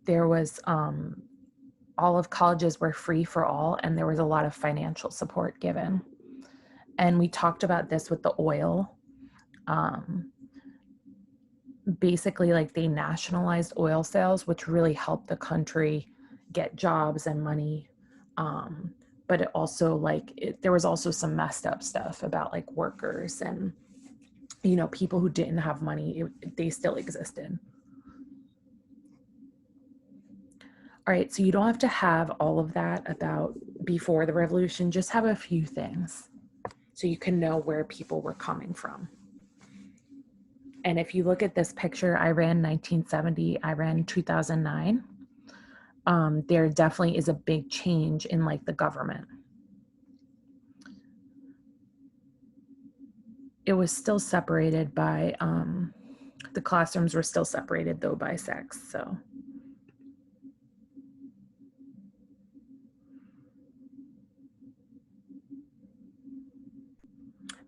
There was, all of colleges were free for all, and there was a lot of financial support given. And we talked about this with the oil. Basically, like, they nationalized oil sales, which really helped the country get jobs and money. But it also, like, there was also some messed up stuff about like workers and, you know, people who didn't have money. They still existed. All right, so you don't have to have all of that about before the revolution, just have a few things so you can know where people were coming from. And if you look at this picture, Iran 1970, Iran 2009, there definitely is a big change in like the government. It was still separated by, the classrooms were still separated though by sex, so.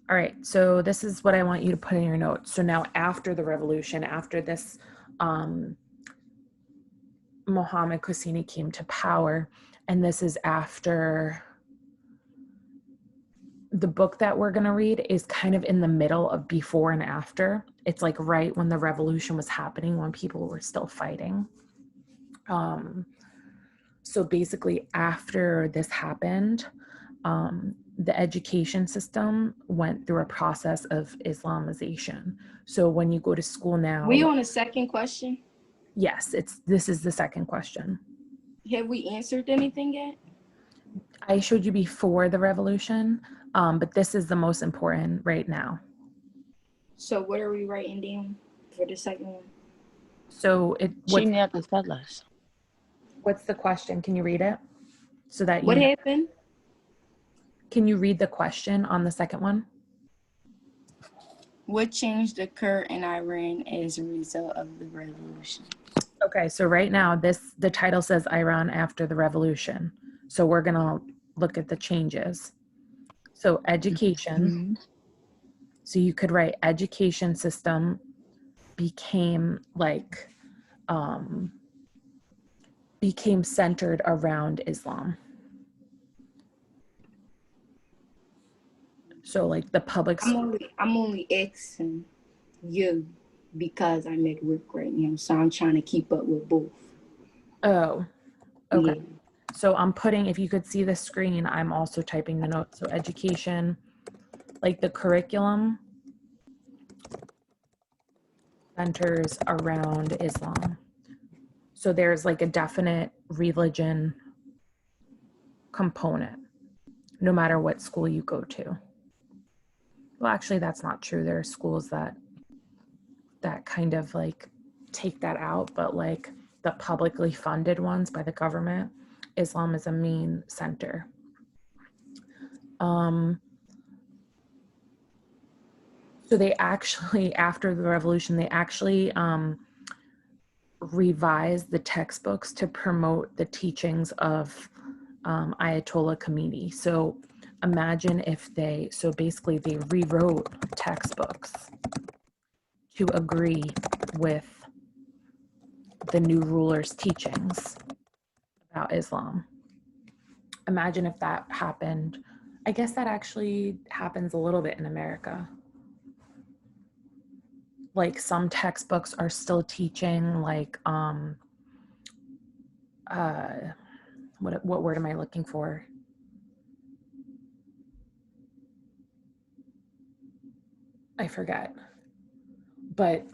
All right, so this is what I want you to put in your notes. So now after the revolution, after this, Mohammad Hosseini came to power, and this is after, the book that we're gonna read is kind of in the middle of before and after. It's like right when the revolution was happening, when people were still fighting. So basically after this happened, the education system went through a process of Islamization. So when you go to school now, We on a second question? yes, this is the second question. Have we answered anything yet? I showed you before the revolution, but this is the most important right now. So what are we writing down for the second one? So She never tell us. what's the question? Can you read it? So that What you happened? Can you read the question on the second one? What change occurred in Iran as a result of the revolution? Okay, so right now the title says Iran after the revolution. So we're gonna look at the changes. So education. So you could write education system became like, became centered around Islam. So like the public school. I'm only asking you because I'm at work right now, so I'm trying to keep up with both. Oh, okay. Yeah. So I'm putting, if you could see the screen, I'm also typing the notes. So education, like the curriculum centers around Islam. So there's like a definite religion component, no matter what school you go to. Well, actually, that's not true. There are schools that kind of like take that out, but like the publicly funded ones by the government, Islam is a main center. So they actually, after the revolution, they actually revised the textbooks to promote the teachings of Ayatollah Khomeini. So imagine if so basically they rewrote textbooks to agree with the new ruler's teachings about Islam. Imagine if that happened. I guess that actually happens a little bit in America. Like some textbooks are still teaching like, what word am I looking for? I forget. But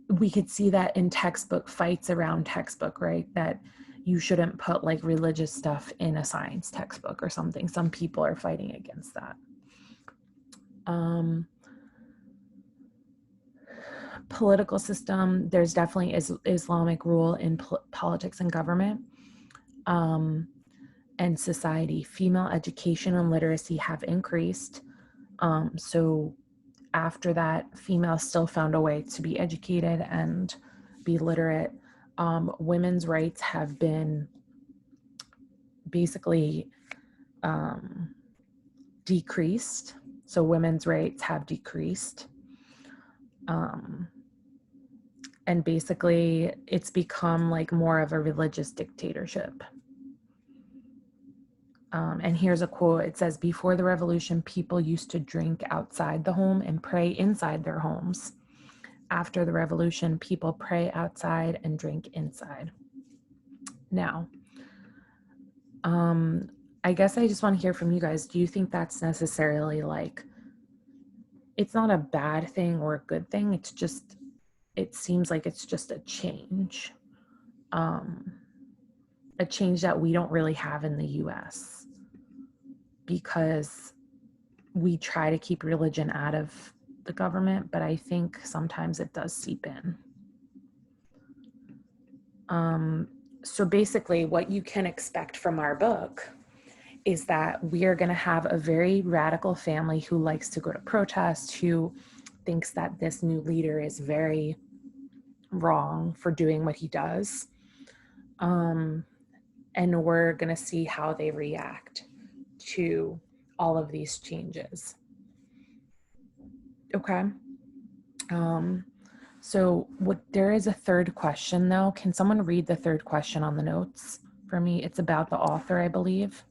we could see that in textbook fights around textbook, right? That you shouldn't put like religious stuff in a science textbook or something. Some people are fighting against that. Political system, there's definitely Islamic rule in politics and government. And society. Female education and literacy have increased. So after that, females still found a way to be educated and be literate. Women's rights have been basically decreased. So women's rights have decreased. And basically, it's become like more of a religious dictatorship. And here's a quote. It says, before the revolution, people used to drink outside the home and pray inside their homes. After the revolution, people pray outside and drink inside. Now, I guess I just want to hear from you guys. Do you think that's necessarily like, it's not a bad thing or a good thing? It's just, it seems like it's just a change that we don't really have in the US, because we try to keep religion out of the government, but I think sometimes it does seep in. So basically what you can expect from our book is that we are going to have a very radical family who likes to go to protest, who thinks that this new leader is very wrong for doing what he does. And we're going to see how they react to all of these changes. Okay. So there is a third question though. Can someone read the third question on the notes for me? It's about the author, I believe.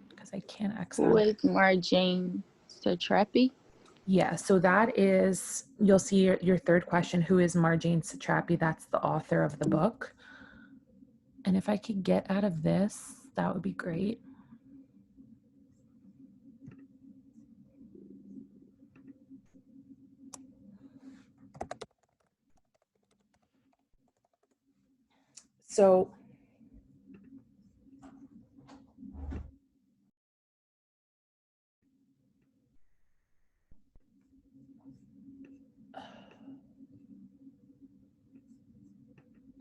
Because I can't access. Who is Marjane Satrapi? Yeah, so that is, you'll see your third question, who is Marjane Satrapi? That's the author of the book. And if I could get out of this, that would be great. So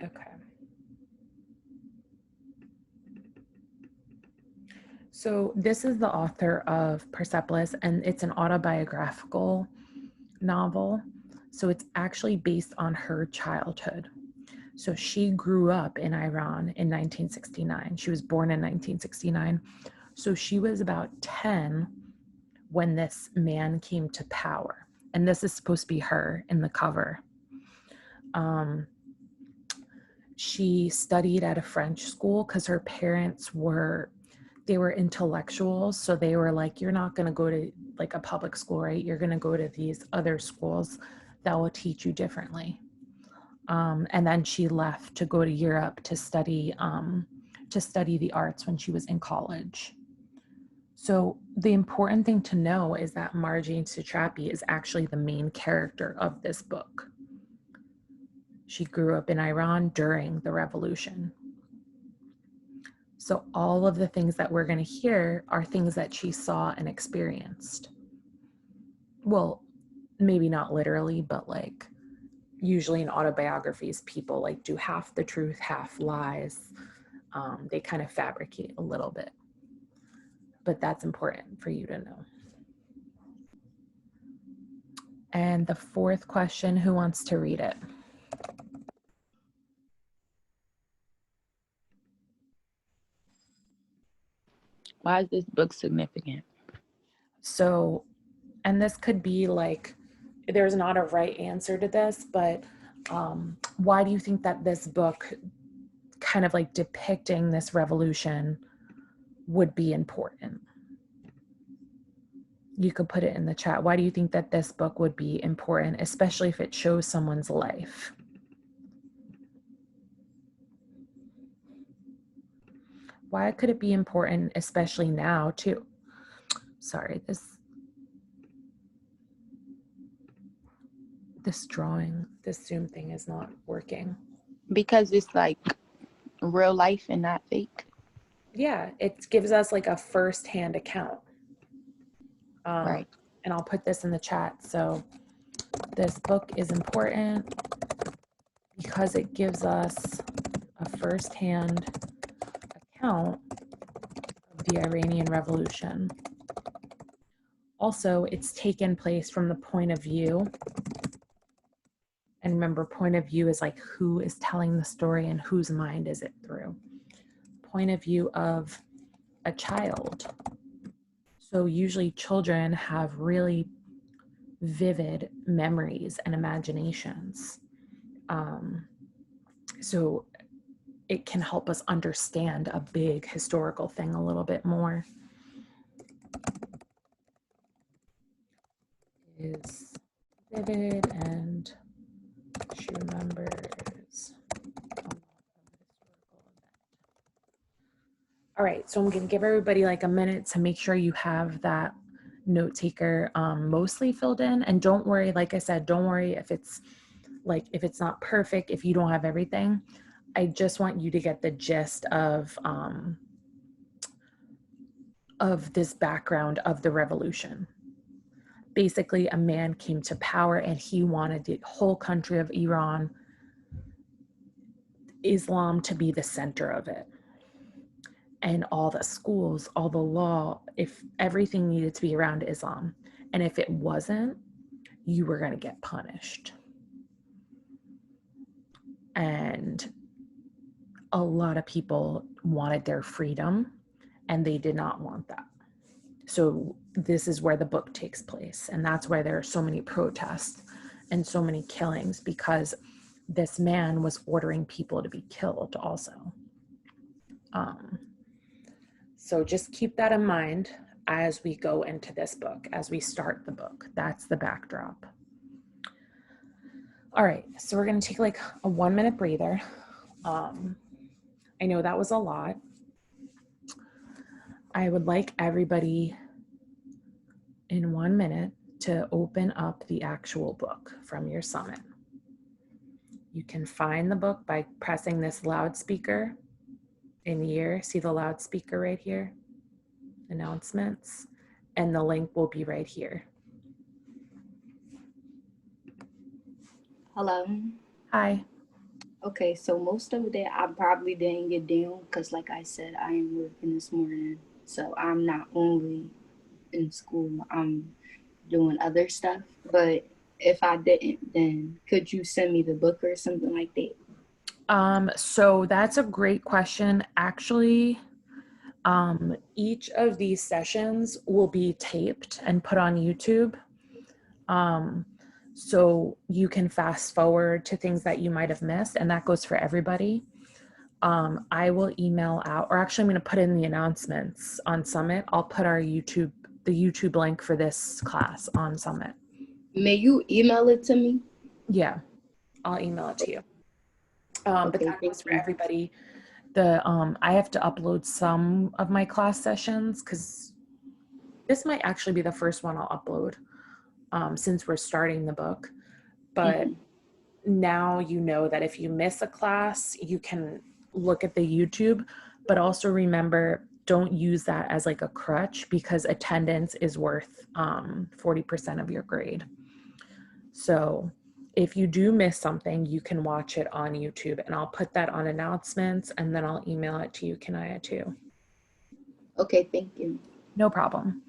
okay. So this is the author of Persepolis, and it's an autobiographical novel. So it's actually based on her childhood. So she grew up in Iran in 1969. She was born in 1969. So she was about 10 when this man came to power. And this is supposed to be her in the cover. She studied at a French school because her parents were intellectuals. So they were like, you're not going to go to like a public school, right? You're going to go to these other schools that will teach you differently. And then she left to go to Europe to study the arts when she was in college. So the important thing to know is that Marjane Satrapi is actually the main character of this book. She grew up in Iran during the revolution. So all of the things that we're going to hear are things that she saw and experienced. Well, maybe not literally, but like usually in autobiographies, people like do half the truth, half lies. They kind of fabricate a little bit, but that's important for you to know. And the fourth question, who wants to read it? Why is this book significant? So, and this could be like, there's not a right answer to this, but why do you think that this book kind of like depicting this revolution would be important? You could put it in the chat. Why do you think that this book would be important, especially if it shows someone's life? Why could it be important, especially now too? sorry, this drawing, this Zoom thing is not working. Because it's like real life and not fake. Yeah, it gives us like a first-hand account. Right. And I'll put this in the chat. So this book is important because it gives us a first-hand account of the Iranian Revolution. Also, it's taken place from the point of view. And remember, point of view is like who is telling the story and whose mind is it through. Point of view of a child. So usually children have really vivid memories and imaginations. So it can help us understand a big historical thing a little bit more. Is vivid and she remembers. All right, so I'm going to give everybody like a minute to make sure you have that note taker mostly filled in. And don't worry, like I said, don't worry if it's not perfect, if you don't have everything. I just want you to get the gist of this background of the revolution. Basically, a man came to power and he wanted the whole country of Iran, Islam, to be the center of it. And all the schools, all the law, if everything needed to be around Islam. And if it wasn't, you were going to get punished. And a lot of people wanted their freedom and they did not want that. So this is where the book takes place. And that's why there are so many protests and so many killings, because this man was ordering people to be killed also. So just keep that in mind as we go into this book, as we start the book. That's the backdrop. All right, so we're going to take like a 1-minute breather. I know that was a lot. I would like everybody in 1 minute to open up the actual book from your summit. You can find the book by pressing this loudspeaker in here. See the loudspeaker right here? Announcements. And the link will be right here. Hello. Hi. Okay, so most of that I probably didn't get down because, like I said, I am working this morning. So I'm not only in school, I'm doing other stuff. But if I didn't, then could you send me the book or something like that? So that's a great question. Actually, each of these sessions will be taped and put on YouTube. So you can fast forward to things that you might have missed, and that goes for everybody. I will email out, or actually I'm going to put in the announcements on Summit. I'll put the YouTube link for this class on Summit. May you email it to me? Yeah, I'll email it to you. Okay, but that goes for everybody. I have to upload some of my class sessions because this might actually be the first one I'll upload since we're starting the book. But now you know that if you miss a class, you can look at the YouTube, but also remember, don't use that as like a crutch because attendance is worth 40% of your grade. So if you do miss something, you can watch it on YouTube, and I'll put that on announcements, and then I'll email it to you, Kanaya, too. Okay, thank you. No problem.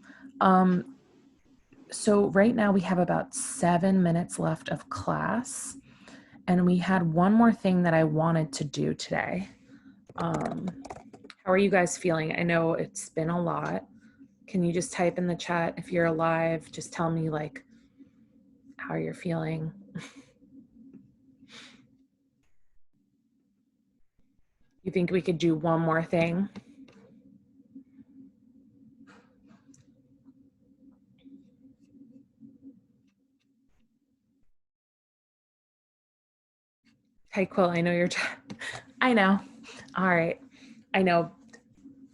So right now we have about 7 minutes left of class, and we had one more thing that I wanted to do today. How are you guys feeling? I know it's been a lot. Can you just type in the chat if you're alive? Just tell me like how you're feeling. You think we could do one more thing? Hey, Quill, I know you're, I know. All right. I know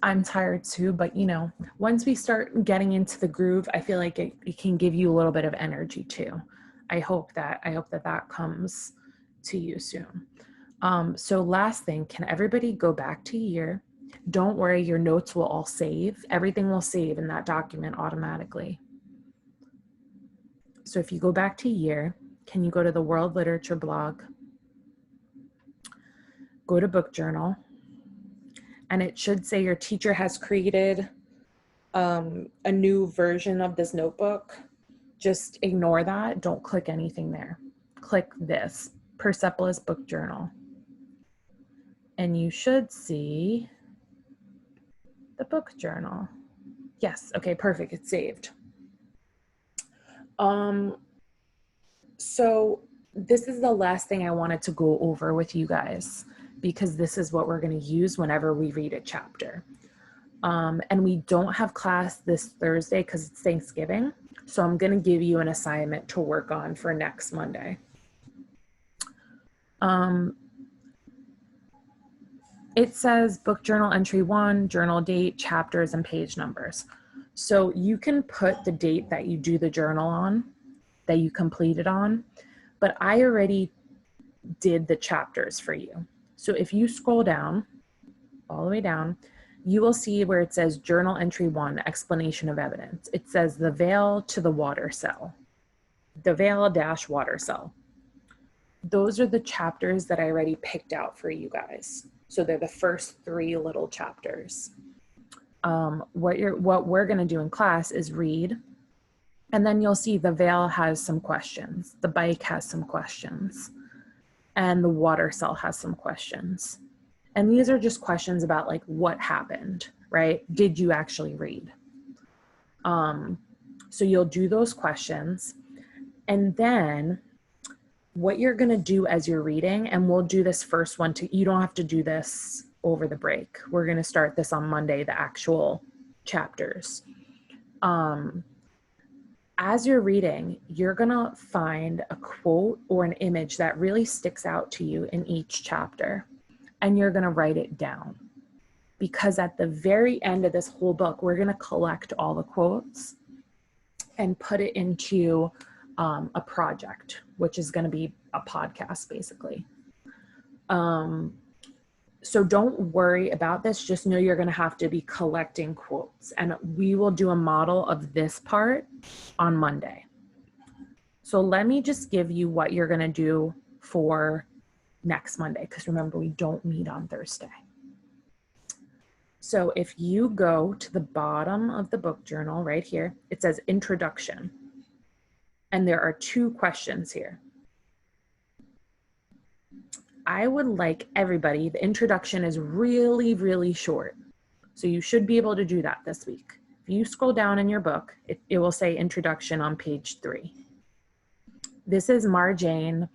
I'm tired too, but you know, once we start getting into the groove, I feel like it can give you a little bit of energy too. I hope that comes to you soon. So last thing, can everybody go back to year? Don't worry, your notes will all save. Everything will save in that document automatically. So if you go back to year, can you go to the World Literature blog? Go to Book Journal, and it should say your teacher has created a new version of this notebook. Just ignore that. Don't click anything there. Click this, Persepolis Book Journal. And you should see the book journal. Yes, okay, perfect, it's saved. So this is the last thing I wanted to go over with you guys, because this is what we're going to use whenever we read a chapter. And we don't have class this Thursday because it's Thanksgiving. So I'm going to give you an assignment to work on for next Monday. It says book journal entry 1, journal date, chapters, and page numbers. So you can put the date that you do the journal on, that you completed on, but I already did the chapters for you. So if you scroll down, all the way down, you will see where it says journal entry 1, explanation of evidence. It says the veil to the water cell, the veil - water cell. Those are the chapters that I already picked out for you guys. So they're the first 3 little chapters. What we're going to do in class is read, and then you'll see the veil has some questions, the bike has some questions, and the water cell has some questions. And these are just questions about like what happened, right? Did you actually read? So you'll do those questions, and then what you're going to do as you're reading, and we'll do this first one too. You don't have to do this over the break. We're going to start this on Monday, the actual chapters. As you're reading, you're going to find a quote or an image that really sticks out to you in each chapter, and you're going to write it down. Because at the very end of this whole book, we're going to collect all the quotes and put it into a project, which is going to be a podcast basically. So don't worry about this. Just know you're going to have to be collecting quotes, and we will do a model of this part on Monday. So let me just give you what you're going to do for next Monday, because remember, we don't meet on Thursday. So if you go to the bottom of the book journal right here, it says introduction. And there are 2 questions here. I would like everybody, the introduction is really, really short. So you should be able to do that this week. If you scroll down in your book, it will say introduction on page 3. This is Marjane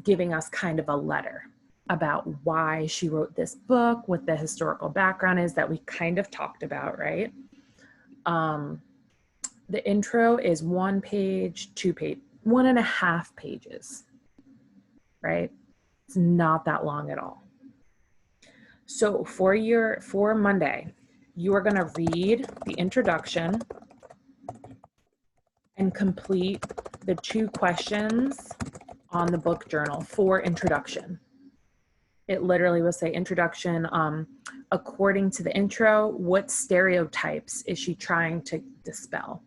giving us kind of a letter about why she wrote this book, what the historical background is that we kind of talked about, right? The intro is 1 page, 2 page, 1.5 pages, right? It's not that long at all. So for Monday, you are going to read the introduction and complete the 2 questions on the book journal for introduction. It literally will say introduction. According to the intro, what stereotypes is she trying to dispel?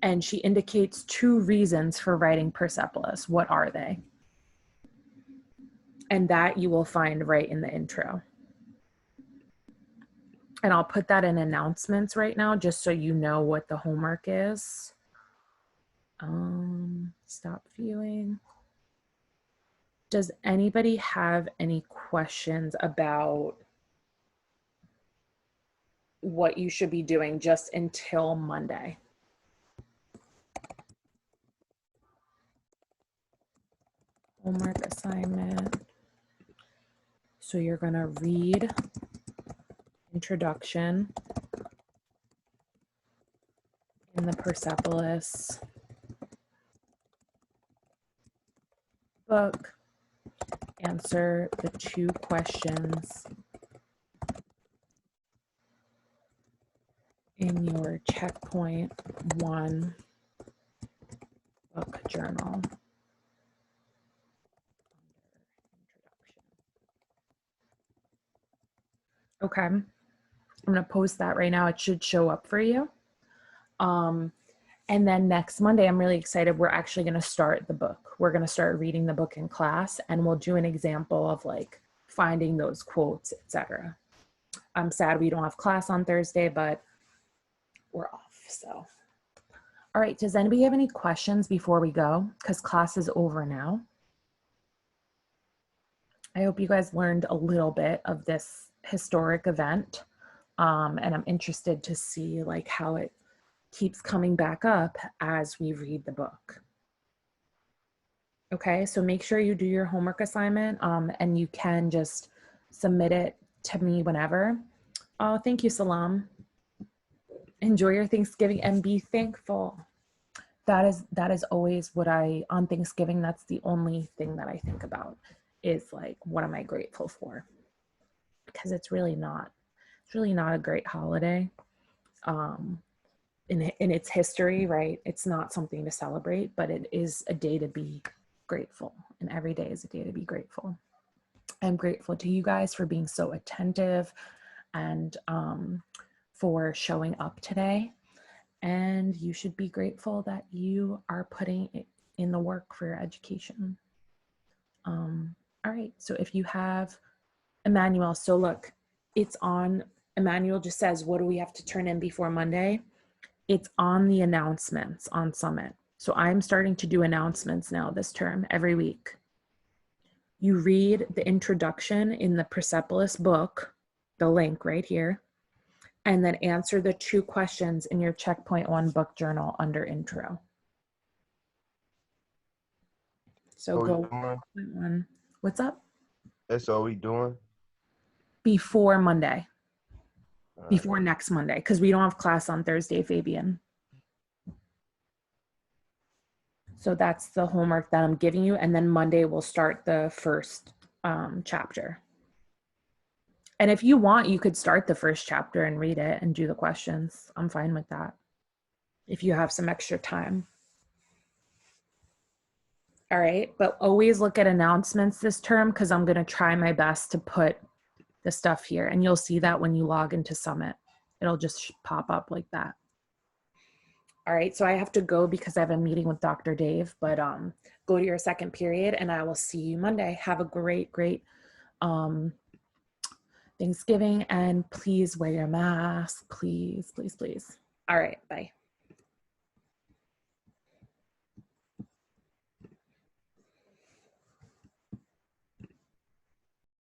And she indicates 2 reasons for writing Persepolis. What are they? And that you will find right in the intro. And I'll put that in announcements right now, just so you know what the homework is. Stop viewing. Does anybody have any questions about what you should be doing just until Monday? Homework assignment. So you're going to read introduction in the Persepolis book. Answer the 2 questions in your checkpoint 1 book journal. Okay, I'm gonna post that right now. It should show up for you. And then next Monday, I'm really excited. We're actually gonna start the book. We're gonna start reading the book in class, and we'll do an example of like finding those quotes, etc. I'm sad we don't have class on Thursday, but we're off, so. All right, does anybody have any questions before we go? Because class is over now. I hope you guys learned a little bit of this historic event. And I'm interested to see like how it keeps coming back up as we read the book. Okay, so make sure you do your homework assignment and you can just submit it to me whenever. Oh, thank you, Salam. Enjoy your Thanksgiving and be thankful. That is always what on Thanksgiving, that's the only thing that I think about is like, what am I grateful for? Because it's really not a great holiday in its history, right? It's not something to celebrate, but it is a day to be grateful. And every day is a day to be grateful. I'm grateful to you guys for being so attentive and for showing up today. And you should be grateful that you are putting in the work for your education. All right, so if you have Emmanuel, so look, it's on, Emmanuel just says, what do we have to turn in before Monday? It's on the announcements on Summit. So I'm starting to do announcements now this term, every week. You read the introduction in the Persepolis book, the link right here, and then answer the 2 questions in your checkpoint 1 book journal under intro. So go one. What's up? That's all we doing? Before Monday. Before next Monday, because we don't have class on Thursday, Fabian. So that's the homework that I'm giving you. And then Monday we'll start the first chapter. And if you want, you could start the first chapter and read it and do the questions. I'm fine with that. If you have some extra time. All right, but always look at announcements this term because I'm gonna try my best to put the stuff here, and you'll see that when you log into Summit. It'll just pop up like that. All right, so I have to go because I have a meeting with Dr. Dave, but go to your second period and I will see you Monday. Have a great Thanksgiving, and please wear your mask, please, please, please. All right, bye.